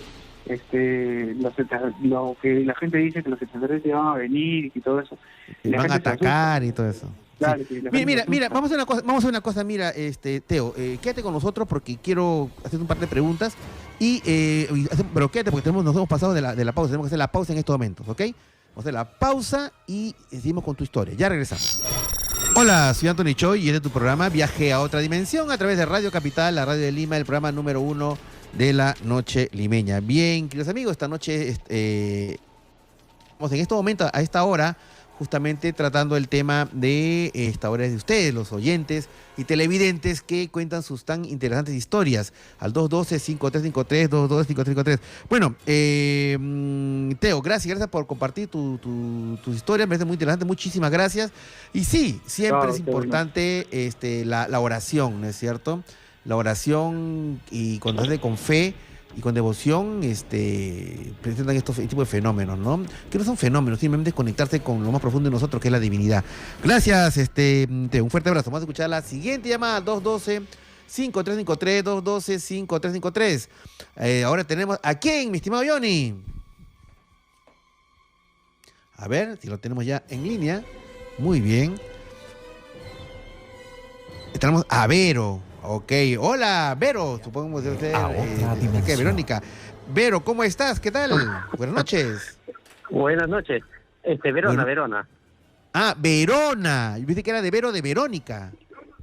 lo que la gente dice, que los extraterrestres van a venir y todo eso. Y van a atacar y todo eso. Claro, mira, vamos a hacer una cosa, mira, Teo, quédate con nosotros porque quiero hacer un par de preguntas pero quédate porque nos hemos pasado de la pausa, tenemos que hacer la pausa en estos momentos, ¿ok? Vamos a hacer la pausa y seguimos con tu historia, ya regresamos. Hola, soy Anthony Choi y este es tu programa Viaje a otra dimensión a través de Radio Capital, la radio de Lima, el programa número 1 de la noche limeña. Bien, queridos amigos, esta noche estamos en este momento, a esta hora, justamente tratando el tema de esta hora de ustedes, los oyentes y televidentes que cuentan sus tan interesantes historias al 212-5353, 212-5353. Bueno, Teo, gracias por compartir tus historias, me parece muy interesante, muchísimas gracias. Y sí, siempre es importante la oración, ¿no es cierto? La oración y cuando se hace con fe y con devoción presentan estos tipos de fenómenos, ¿no? Que no son fenómenos, simplemente es conectarse con lo más profundo de nosotros, que es la divinidad. Gracias, un fuerte abrazo. Vamos a escuchar la siguiente llamada, 212-5353, 212-5353. Ahora tenemos ¿a quién, mi estimado Johnny? A ver si lo tenemos ya en línea. Muy bien. Tenemos a Vero. Ok, hola, Vero, supongo que Verónica. Vero, ¿cómo estás? ¿Qué tal? Buenas noches. Buenas noches. Verona. Ah, Verona. Yo pensé que era de Vero de Verónica.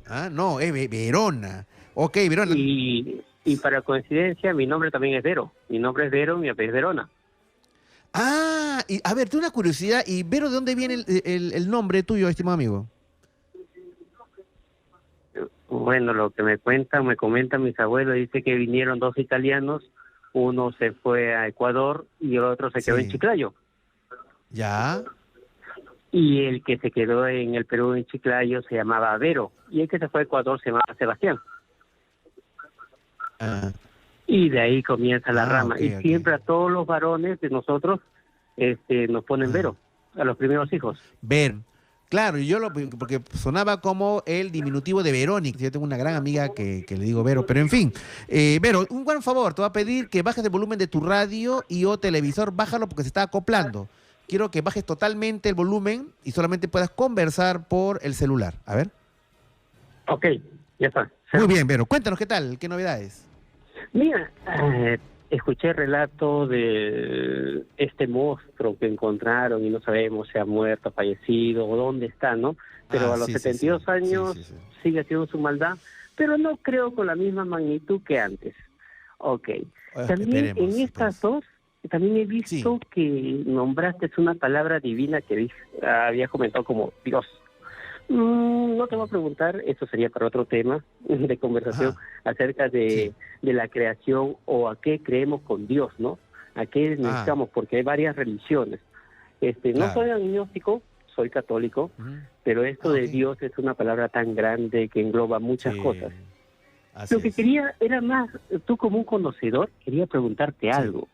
Ah, no, es Verona. Ok, Verona. Y para coincidencia, mi nombre también es Vero. Mi nombre es Vero, mi apellido es Verona. Ah, y a ver, tengo una curiosidad. ¿Y Vero, de dónde viene el nombre tuyo, estimado amigo? Bueno, lo que me comentan mis abuelos, dice que vinieron dos italianos, uno se fue a Ecuador y el otro se quedó en Chiclayo. Ya. Y el que se quedó en el Perú, en Chiclayo, se llamaba Vero, y el que se fue a Ecuador se llamaba Sebastián. Y de ahí comienza la rama. Y siempre a todos los varones de nosotros nos ponen Vero, a los primeros hijos. Ver. Claro, porque sonaba como el diminutivo de Verónica. Yo tengo una gran amiga que le digo Vero, pero en fin. Vero, un buen favor, te voy a pedir que bajes el volumen de tu radio y o televisor, bájalo porque se está acoplando. Quiero que bajes totalmente el volumen y solamente puedas conversar por el celular. A ver. Ok, ya está. Muy bien, Vero. Cuéntanos, ¿qué tal? ¿Qué novedades? Mira, escuché el relato de este monstruo que encontraron y no sabemos si ha muerto, fallecido o dónde está, ¿no? Pero a los 72 años sigue haciendo su maldad, pero no creo con la misma magnitud que antes. Ok. También en estas dos, también he visto que nombraste una palabra divina que había comentado como Dios. No te voy a preguntar, eso sería para otro tema de conversación acerca de la creación o a qué creemos con Dios, ¿no? A qué necesitamos, porque hay varias religiones. No soy agnóstico, soy católico, pero esto de Dios es una palabra tan grande que engloba muchas cosas. Lo que quería era más, tú como un conocedor, quería preguntarte algo.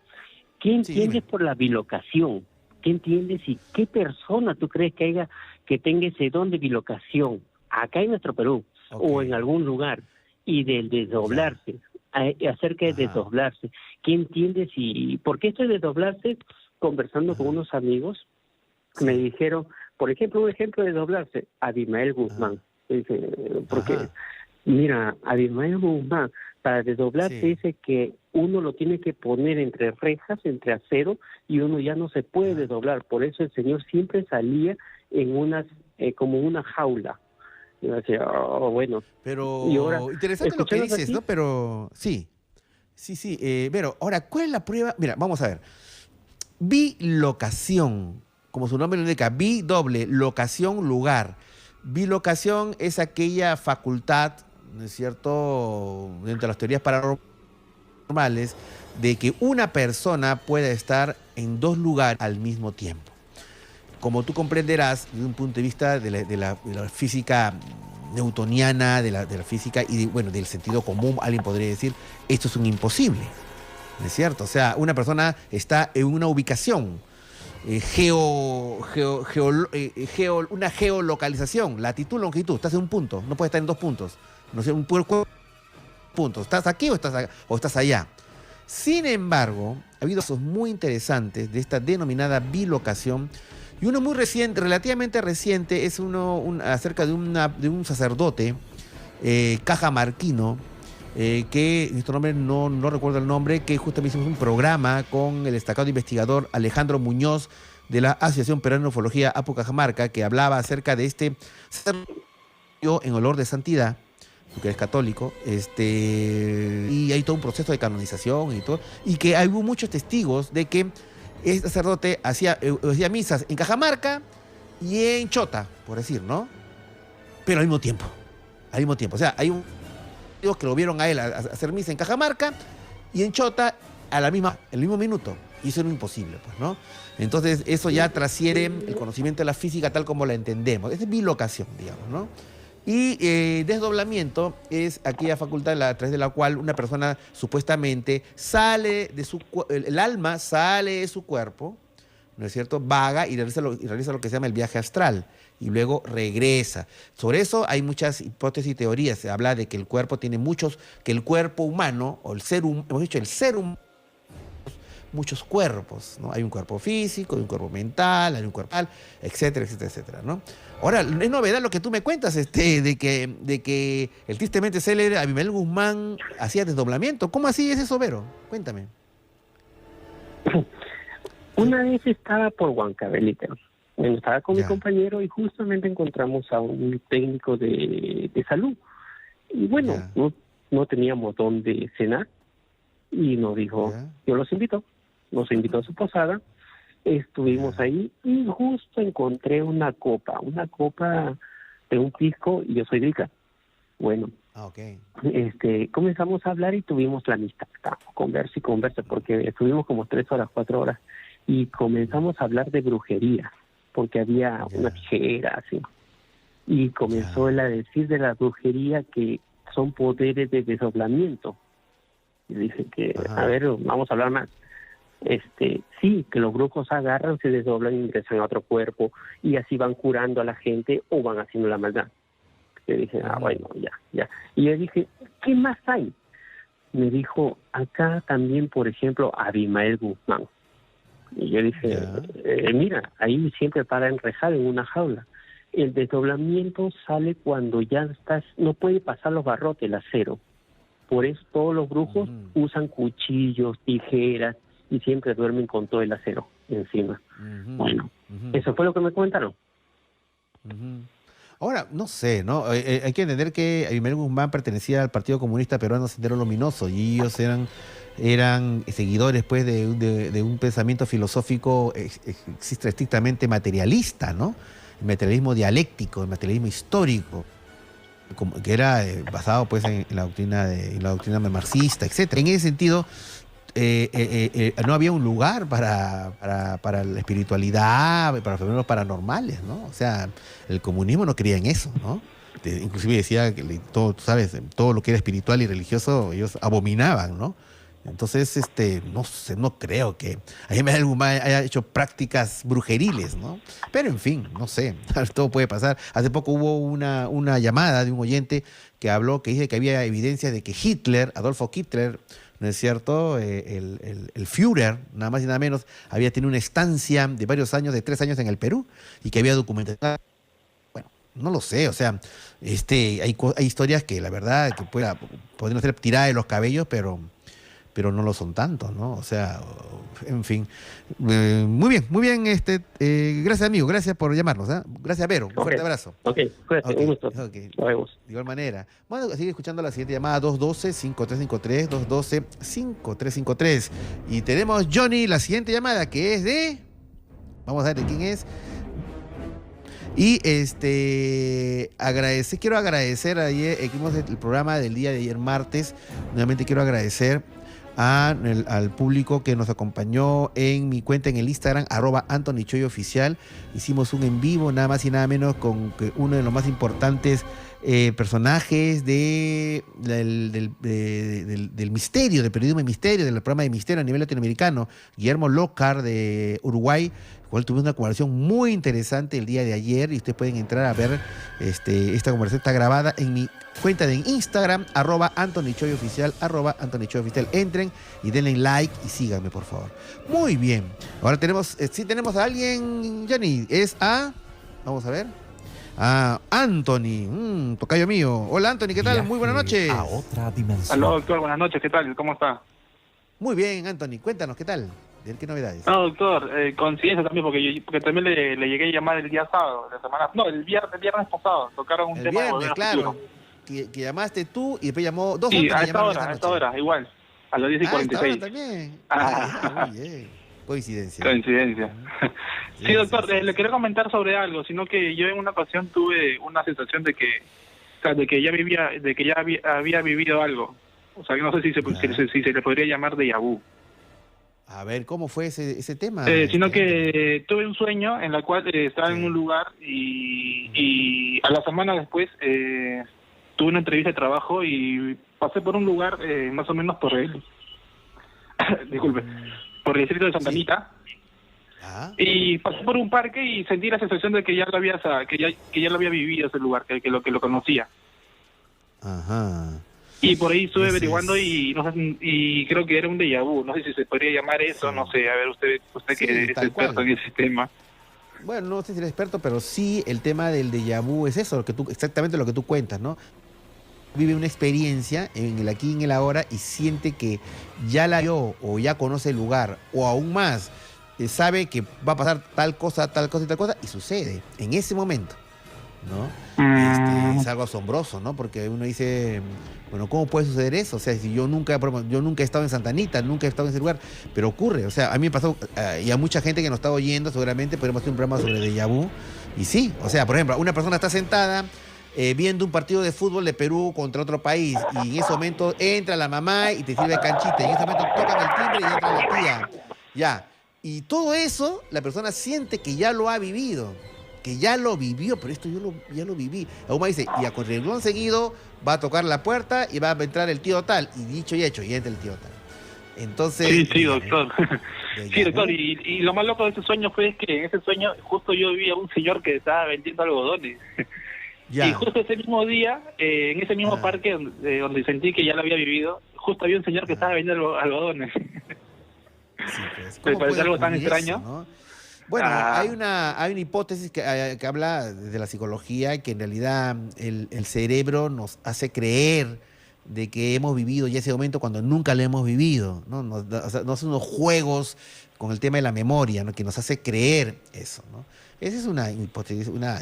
¿Qué entiendes por la bilocación? ¿Qué entiendes y qué persona tú crees que tenga ese don de bilocación acá en nuestro Perú o en algún lugar? Y del desdoblarse, acerca de desdoblarse. ¿Qué entiendes y por qué esto de desdoblarse? Conversando con unos amigos que me dijeron, por ejemplo, un ejemplo de doblarse, Abimael Guzmán. Porque, mira, Abimael Guzmán, para desdoblarse dice que uno lo tiene que poner entre rejas, entre acero, y uno ya no se puede desdoblar. Por eso el Señor siempre salía en como una jaula. Y yo decía, bueno. Pero y ahora, interesante lo que dices, aquí, ¿no? Pero sí. Pero ahora, ¿cuál es la prueba? Mira, vamos a ver. Bilocación, como su nombre lo indica, doble, locación, lugar. Bilocación es aquella facultad, ¿no es cierto?, dentro de las teorías paranormales, de que una persona pueda estar en dos lugares al mismo tiempo. Como tú comprenderás, desde un punto de vista de la física newtoniana, de la física y del sentido común, alguien podría decir, esto es un imposible, ¿no es cierto? O sea, una persona está en una ubicación, una geolocalización, latitud, longitud, estás en un punto, no puedes estar en dos puntos, no sé, un punto, ¿estás aquí o estás allá? Sin embargo, ha habido casos muy interesantes de esta denominada bilocación, y uno muy reciente, relativamente reciente, es acerca de un sacerdote cajamarquino, que nuestro nombre no recuerdo el nombre, que justamente hicimos un programa con el destacado investigador Alejandro Muñoz de la Asociación Peruana de Ufología Apu Cajamarca, que hablaba acerca de este sacerdote en olor de santidad, porque es católico, y hay todo un proceso de canonización y todo, y que hubo muchos testigos de que este sacerdote hacía misas en Cajamarca y en Chota, por decir, ¿no? Pero al mismo tiempo. O sea, hay un que lo vieron a él hacer misa en Cajamarca y en Chota en el mismo minuto. Y eso era imposible, pues, ¿no? Entonces, eso ya trasciende el conocimiento de la física tal como la entendemos. Es bilocación, digamos, ¿no? Y desdoblamiento es aquella facultad a través de la cual una persona supuestamente el alma sale de su cuerpo, ¿no es cierto? Vaga y realiza lo que se llama el viaje astral y luego regresa. Sobre eso hay muchas hipótesis y teorías. Se habla de que el cuerpo tiene que el cuerpo humano, o el ser humano, muchos cuerpos, ¿no? Hay un cuerpo físico, hay un cuerpo mental, hay un cuerpo etcétera, etcétera, etcétera, ¿no? Ahora, es novedad lo que tú me cuentas, de que el tristemente célebre Abimael Guzmán hacía desdoblamiento. ¿Cómo así es eso, Vero? Cuéntame. Una vez estaba por Huancavelica. Bueno, estaba con mi compañero y justamente encontramos a un técnico de salud. Y bueno, no teníamos dónde cenar. Y nos dijo, yo los invito. Nos invitó a su posada. Estuvimos ahí y justo encontré una copa de un pisco y yo soy rica. Bueno, comenzamos a hablar y tuvimos la amistad. Conversa y conversa, porque estuvimos como 3 horas, 4 horas. Y comenzamos a hablar de brujería, porque había una tijera, así. Y comenzó él a decir de la brujería que son poderes de desdoblamiento. Y dice que, a ver, vamos a hablar más. Sí, que los brujos agarran, se desdoblan y ingresan a otro cuerpo, y así van curando a la gente o van haciendo la maldad. Yo dije, bueno, ya. Y yo dije, ¿qué más hay? Me dijo, acá también, por ejemplo, Abimael Guzmán. Y yo dije, mira, ahí siempre para enrejado en una jaula. El desdoblamiento sale cuando ya no puede pasar los barrotes, el acero. Por eso todos los brujos usan cuchillos, tijeras, y siempre duermen con todo el acero encima. Bueno, eso fue lo que me comentaron. Ahora, no sé, ¿no? Hay que entender que Abimael Guzmán pertenecía al Partido Comunista Peruano Sendero Luminoso, y ellos eran seguidores, pues, de un pensamiento filosófico estrictamente materialista, ¿no? El materialismo dialéctico, el materialismo histórico, que era basado, pues, en la doctrina marxista, etcétera. En ese sentido, no había un lugar para la espiritualidad, para los fenómenos paranormales, ¿no? O sea, el comunismo no creía en eso, ¿no? Inclusive decía que todo, ¿sabes? Todo lo que era espiritual y religioso ellos abominaban, ¿no? Entonces, no sé, no creo que Abimael Guzmán haya hecho prácticas brujeriles, ¿no? Pero en fin, no sé, todo puede pasar. Hace poco hubo una llamada de un oyente que dice que había evidencia de que Adolfo Hitler, ¿no es cierto? El Führer, nada más y nada menos, había tenido una estancia de varios años, de 3 años en el Perú, y que había documentado. Bueno, no lo sé, o sea, hay historias que la verdad que podrían ser tiradas de los cabellos, pero no lo son tanto, ¿no? O sea, en fin. Muy bien, gracias, amigo, gracias por llamarnos, ¿eh? Gracias, Vero, un fuerte abrazo. Cuídate, un gusto. Nos vemos. De igual manera. Bueno, sigue escuchando la siguiente llamada, 212-5353, 212-5353. Y tenemos, Johnny, la siguiente llamada, que es de... Vamos a ver de quién es. Y quiero agradecer ayer, el programa del día de ayer martes. Nuevamente quiero agradecer al público que nos acompañó en mi cuenta en el Instagram, @AnthonyChoyOficial. Hicimos un en vivo, nada más y nada menos, con uno de los más importantes personajes del misterio, del periodismo de misterio, del programa de misterio a nivel latinoamericano, Guillermo Lócar, de Uruguay, cual tuvimos una conversación muy interesante el día de ayer, y ustedes pueden entrar a ver esta conversación. Está grabada en mi cuenta de Instagram, @AnthonyChoyOficial, @AnthonyChoyOficial. Entren y denle like y síganme, por favor. Muy bien. Ahora tenemos a alguien, Johnny. Vamos a ver. Anthony, tocayo mío. Hola, Anthony, ¿qué tal? Viaje muy buenas noches. A otra dimensión. Aló, doctor, buenas noches, ¿qué tal? ¿Cómo está? Muy bien, Anthony, cuéntanos, ¿qué tal? ¿Qué novedades? No, doctor, coincidencia también, porque también le llegué a llamar el día sábado, el viernes pasado, tocaron un tema viernes, de claro, que llamaste tú y después llamó dos sí, horas. a esta hora, igual, a las 10:46. También. Muy bien. Coincidencia. Sí, doctor, le quería comentar sobre algo, sino que yo en una ocasión tuve una sensación de que ya había vivido algo. O sea, que no sé si se le podría llamar déjà vu. A ver, ¿cómo fue ese tema? Sino que tuve un sueño en el cual estaba en un lugar y a la semana después tuve una entrevista de trabajo y pasé por un lugar más o menos por disculpe, por el distrito de Santa Anita. Y pasé por un parque y sentí la sensación de que ya lo había vivido ese lugar, que lo conocía. Ajá. Y por ahí estuve averiguando y creo que era un déjà vu. No sé si se podría llamar eso, no sé. A ver, usted que es experto en ese tema. Bueno, no sé si eres experto, pero sí el tema del déjà vu es eso, exactamente lo que tú cuentas, ¿no? vive una experiencia en el aquí y en el ahora y siente que ya la vio o ya conoce el lugar o aún más sabe que va a pasar tal cosa y tal cosa y sucede en ese momento, ¿no? Es algo asombroso, ¿no? Porque uno dice, bueno, ¿cómo puede suceder eso? O sea, si yo nunca he estado en Santa Anita, nunca he estado en ese lugar, pero ocurre. O sea, a mí me pasó, y a mucha gente que nos está oyendo, seguramente podemos hacer un programa sobre déjà vu. Y sí, o sea, por ejemplo, una persona está sentada viendo un partido de fútbol de Perú contra otro país y en ese momento entra la mamá y te sirve canchita y en ese momento tocan el timbre y entra la tía. Ya. Y todo eso, la persona siente que ya lo ha vivido, que ya lo vivió, pero esto ya lo viví. La mamá dice, y a renglón seguido va a tocar la puerta y va a entrar el tío tal. Y dicho y hecho, y entra el tío tal. Entonces... Sí, doctor. Sí, doctor, y lo más loco de ese sueño fue que en ese sueño justo yo vi a un señor que estaba vendiendo algodones. Ya. Y justo ese mismo día, en ese mismo parque donde sentí que ya lo había vivido, justo había un señor que estaba vendiendo algodones. Sí, pues, me parece algo tan extraño. Eso, ¿no? Bueno, hay una hipótesis que habla de la psicología que en realidad el cerebro nos hace creer de que hemos vivido ya ese momento cuando nunca lo hemos vivido, ¿no? O sea, no son unos juegos con el tema de la memoria, ¿no? Que nos hace creer eso, ¿no? Esa es una hipótesis, una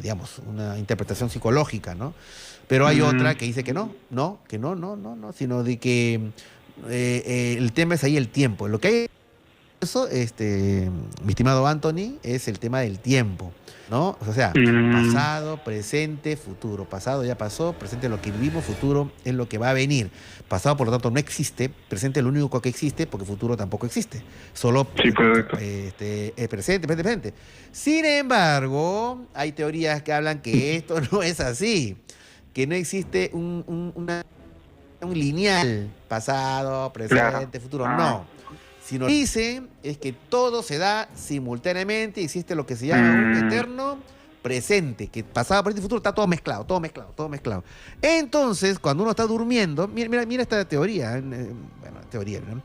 interpretación psicológica, ¿no? Pero hay otra que dice que no, sino de que el tema es ahí el tiempo. Lo que hay eso, mi estimado Anthony, es el tema del tiempo, ¿no? O sea, pasado, presente, futuro. Pasado ya pasó, presente es lo que vivimos, futuro es lo que va a venir. Pasado, por lo tanto, no existe, presente es lo único que existe, porque futuro tampoco existe. Solo es presente. Sin embargo, hay teorías que hablan que esto no es así, que no existe un lineal, pasado, presente, futuro, no. Sino lo que dice es que todo se da simultáneamente y existe lo que se llama un eterno presente, que pasado, presente y futuro está todo mezclado. Entonces, cuando uno está durmiendo, mira esta teoría, teoría, ¿no?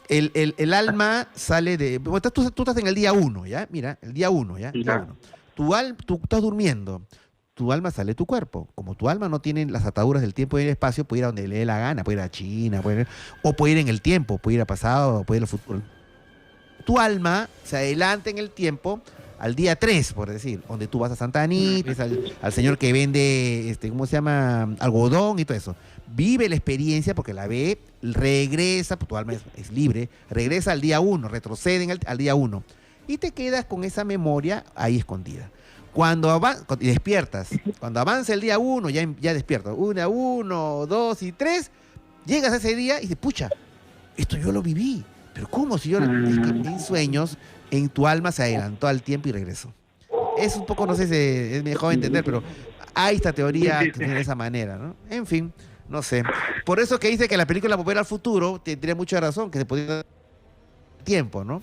El alma sale de... Bueno, tú estás en el día 1, ¿ya? Mira, el día 1, ¿ya? Día 1. Tú estás durmiendo. Tu alma sale de tu cuerpo. Como tu alma no tiene las ataduras del tiempo y el espacio, puede ir a donde le dé la gana, puede ir a China, o puede ir en el tiempo, puede ir al pasado, puede ir al futuro. Tu alma se adelanta en el tiempo al día 3, por decir, donde tú vas a Santa Anita, ves al señor que vende, ¿cómo se llama? Algodón y todo eso. Vive la experiencia porque la ve, regresa, pues tu alma es libre, regresa al día 1, retrocede al día 1. Y te quedas con esa memoria ahí escondida. Y despiertas, cuando avanza el día 1, ya despiertas. 1, 2 y 3, llegas a ese día y dices, pucha, esto yo lo viví. Pero ¿cómo? Si yo es que en sueños, en tu alma se adelantó al tiempo y regresó. Es un poco, no sé si es mejor entender, pero hay esta teoría que tiene de esa manera, ¿no? En fin, no sé. Por eso que dice que la película Volver al Futuro tendría mucha razón, que se podría dar tiempo, ¿no?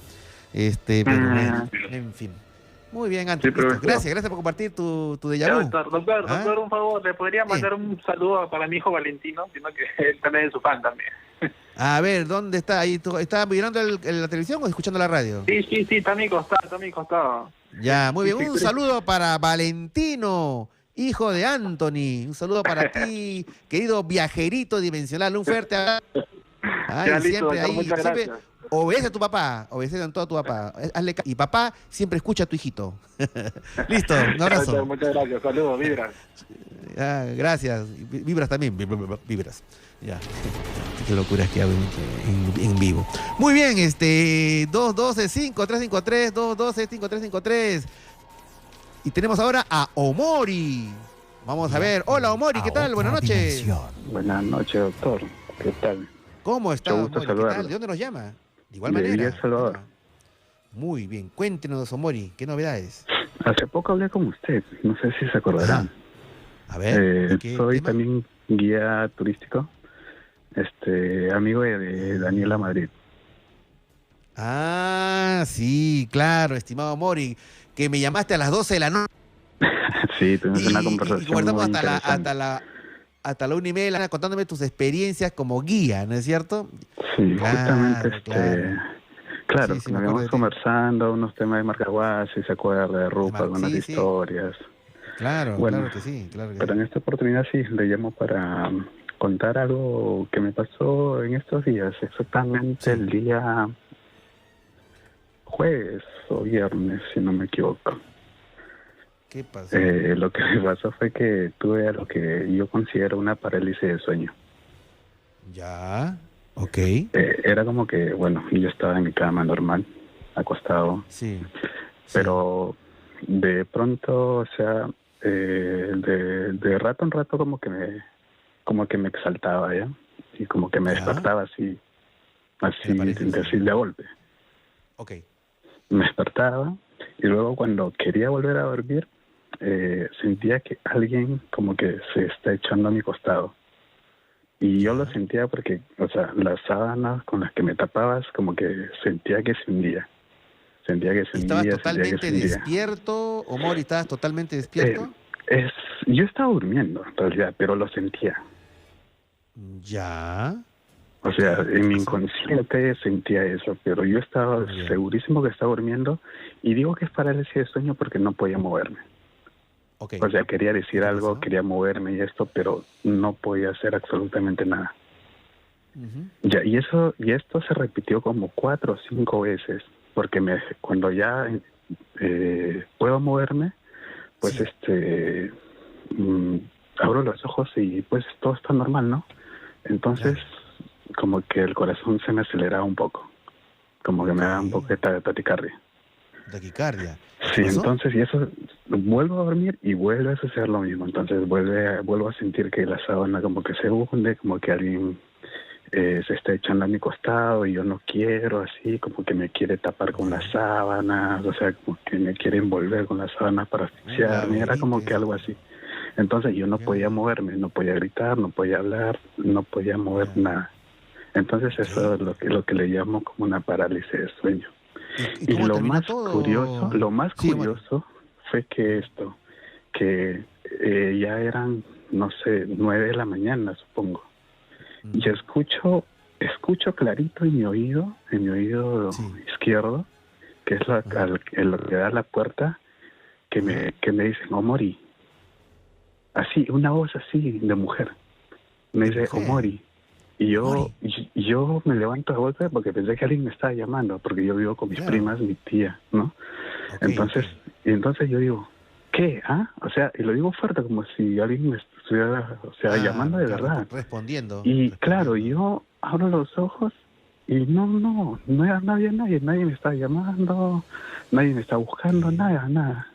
Pero bueno, en fin. Muy bien, Antonio. Sí, gracias por compartir tu déjà vu. Doctor, un favor, ¿le podría mandar un saludo para mi hijo Valentino? Sino que él también es su fan también. A ver, ¿dónde está? ¿Está mirando la televisión o escuchando la radio? Sí, está a mi costado. Ya, muy bien. Un saludo para Valentino, hijo de Anthony. Un saludo para ti, querido viajerito dimensional. Un fuerte abrazo. Siempre ahí, siempre obedece a tu papá, obedece en todo a tu papá. Y papá siempre escucha a tu hijito. Listo, un abrazo. Muchas gracias, saludos, vibras. Gracias, vibras también, vibras. Ya, qué locuras que hago en vivo. Muy bien, 212-5353, 212-5353. Y tenemos ahora a Omori. Vamos a ver. Hola, Omori, ¿qué tal? Buenas noches. Buenas noches, doctor. ¿Qué tal? ¿Cómo está, Omori? ¿Qué tal? ¿De dónde nos llama? De igual manera. El Salvador. Muy bien. Cuéntenos, Omori, ¿qué novedades? Hace poco hablé con usted, no sé si se acordarán. A ver. Soy también guía turístico, amigo de Daniela Madrid. Ah, sí, claro, estimado Omori, que me llamaste a las 12 de la noche. Sí, tuvimos una conversación. Y conversamos hasta la 1:30 contándome tus experiencias como guía, ¿no es cierto? Sí, justamente, claro, sí, nos íbamos conversando unos temas de Marcahuasi, si se acuerda, de Rupa, algunas historias. Claro, bueno, claro que sí. Pero en esta oportunidad sí, le llamo para contar algo que me pasó en estos días, exactamente el día jueves o viernes, si no me equivoco. ¿Qué pasó? Lo que me pasó fue que tuve lo que yo considero una parálisis de sueño. Ya, ok. Era como que, bueno, yo estaba en mi cama normal, acostado. Sí. Pero de pronto, o sea, de rato en rato como que me exaltaba, ¿ya? Y como que me despertaba así de golpe. Ok. Me despertaba y luego cuando quería volver a dormir, sentía que alguien como que se está echando a mi costado. Y yo lo sentía porque, o sea, las sábanas con las que me tapabas como que sentía que se hundía. ¿Estabas totalmente despierto, Omori? ¿Estabas totalmente despierto? Yo estaba durmiendo, en realidad, pero lo sentía. Ya. O sea, en mi inconsciente sentía eso, pero yo estaba segurísimo que estaba durmiendo, y digo que es parálisis de sueño porque no podía moverme. Okay. O sea, quería decir algo, quería moverme y esto, pero no podía hacer absolutamente nada. Ya, y esto se repitió como 4 o 5 veces, porque cuando ya puedo moverme, pues abro los ojos y pues todo está normal, ¿no? Entonces, como que el corazón se me aceleraba un poco, como que me da un poco de taquicardia. ¿Taquicardia? Sí, entonces, y eso, vuelvo a dormir y vuelve a suceder lo mismo. Entonces vuelvo a sentir que la sábana como que se hunde, como que alguien se está echando a mi costado y yo no quiero, así, como que me quiere tapar con las sábanas, o sea, como que me quiere envolver con las sábanas para asfixiarme, era como que algo así. Entonces yo no podía moverme, no podía gritar, no podía hablar, no podía mover nada. Entonces eso es lo que le llamo como una parálisis de sueño. Y lo más curioso fue que ya eran, no sé, 9 de la mañana, supongo. Y escucho clarito en mi oído izquierdo, que es lo que da la puerta, que me dicen, Omori. Así, una voz así de mujer. Me dice, Omori. Y yo me levanto de golpe porque pensé que alguien me estaba llamando, porque yo vivo con mis primas, mi tía, ¿no? Entonces yo digo, ¿qué? ¿Ah? O sea, y lo digo fuerte, como si alguien me estuviera, llamando de verdad. Respondiendo. Y claro, yo abro los ojos y no había nadie me estaba llamando, nadie me estaba buscando, nada.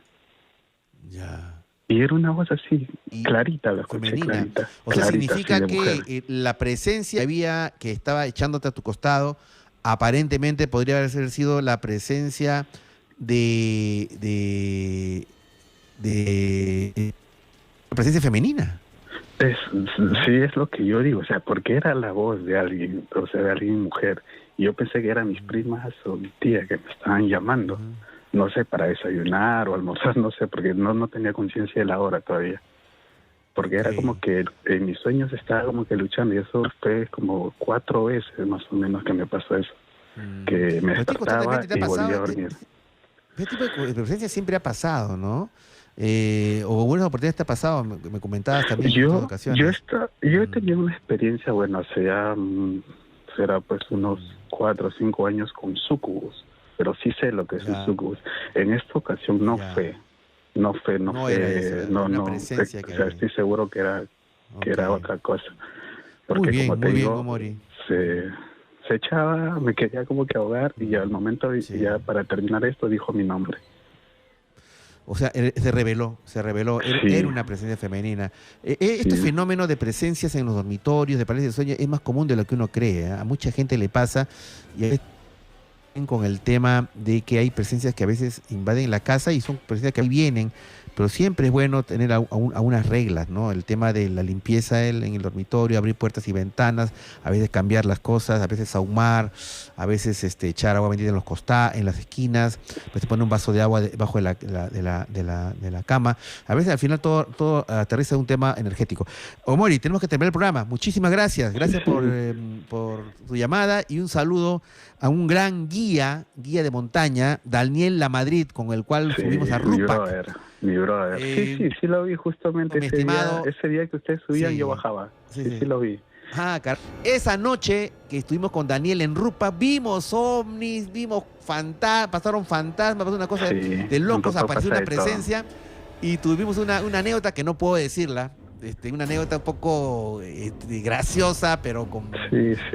Ya. Y era una voz así, clarita, la escuché, clarita. O sea, significa que la presencia que estaba echándote a tu costado, aparentemente podría haber sido la presencia de presencia femenina. Sí, es lo que yo digo, o sea, porque era la voz de alguien, o sea, de alguien mujer. Y yo pensé que eran mis primas o mi tía que me estaban llamando. No sé, para desayunar o almorzar, no sé, porque no tenía conciencia de la hora todavía. Porque era como que en mis sueños estaba como que luchando, y eso fue como 4 veces más o menos que me pasó eso. Que me despertaba y volvía a dormir. Este tipo de presencia siempre ha pasado, ¿no? O buenas oportunidades te ha pasado, me comentabas también en otras ocasiones. Yo he tenido una experiencia, bueno, hace ya será pues unos 4 o 5 años con sucubus. Pero sí sé lo que es un sucubus. En esta ocasión no fue, estoy seguro que era otra cosa. Porque como te digo, Omori. Se echaba, me quería como que ahogar, y al momento, ya para terminar esto, dijo mi nombre. O sea, se reveló, era una presencia femenina. Este fenómeno de presencias en los dormitorios, de parálisis de sueño, es más común de lo que uno cree, ¿eh? A mucha gente le pasa, y a veces con el tema de que hay presencias que a veces invaden la casa y son presencias que vienen, pero siempre es bueno tener algunas reglas, ¿no? El tema de la limpieza en el dormitorio, abrir puertas y ventanas, a veces cambiar las cosas, a veces ahumar, a veces echar agua bendita en los costados, en las esquinas, pues poner un vaso de agua debajo de la cama. A veces al final todo aterriza en un tema energético. Omori, tenemos que terminar el programa. Muchísimas gracias. Gracias por tu llamada, y un saludo a un gran guía de montaña, Daniel Lamadrid, con el cual subimos a Rupac. Mi brother. Sí lo vi justamente ese día que ustedes subían, yo bajaba. Sí lo vi. Esa noche que estuvimos con Daniel en Rupa, vimos ovnis, pasaron fantasmas, pasó una cosa de locos, apareció una presencia y tuvimos una anécdota que no puedo decirla, una anécdota un poco graciosa, pero con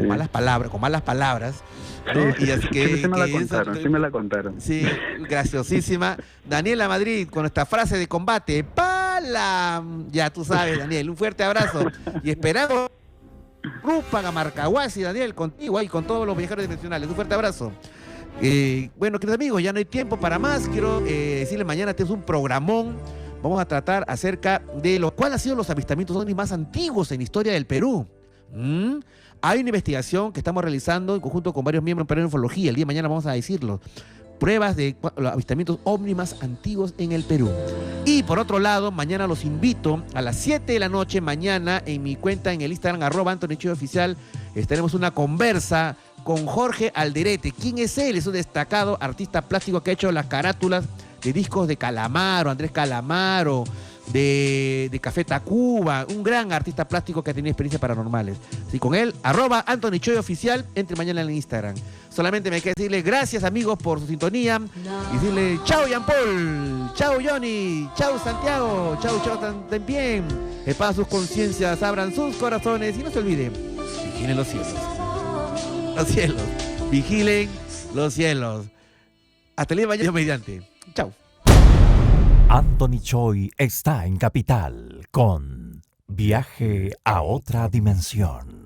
malas palabras. ¿no? Sí, sí me la contaron. Sí, graciosísima. Daniela Madrid con nuestra frase de combate, ¡pala! Ya tú sabes, Daniel, un fuerte abrazo y esperamos Rupa, Marcahuasi, Daniel, contigo y con todos los viajeros dimensionales. Un fuerte abrazo. Bueno, queridos amigos, ya no hay tiempo para más. Quiero decirles, mañana tenemos un programón. Vamos a tratar acerca de cuáles han sido los avistamientos ovnis más antiguos en la historia del Perú. Hay una investigación que estamos realizando en conjunto con varios miembros en Perú de Ufología. El día de mañana vamos a decirlo. Pruebas de los avistamientos ovni más antiguos en el Perú. Y por otro lado, mañana los invito a las 7 de la noche, mañana en mi cuenta en el Instagram, @AnthonyChoyOficial, estaremos una conversa con Jorge Alderete. ¿Quién es él? Es un destacado artista plástico que ha hecho las carátulas de discos de Calamaro, Andrés Calamaro, de Café Tacuba, un gran artista plástico que ha tenido experiencias paranormales. Así con él, @AnthonyChoyOficial, entre mañana en el Instagram. Solamente me queda decirle gracias, amigos, por su sintonía. Y decirle chao, Jean Paul, chao, Johnny, chao, Santiago, chao, también. Para sus conciencias, abran sus corazones y no se olviden, vigilen los cielos. Los cielos, vigilen los cielos. Hasta el día de mañana mediante. Chao. Anthony Choi está en Capital con Viaje a otra dimensión.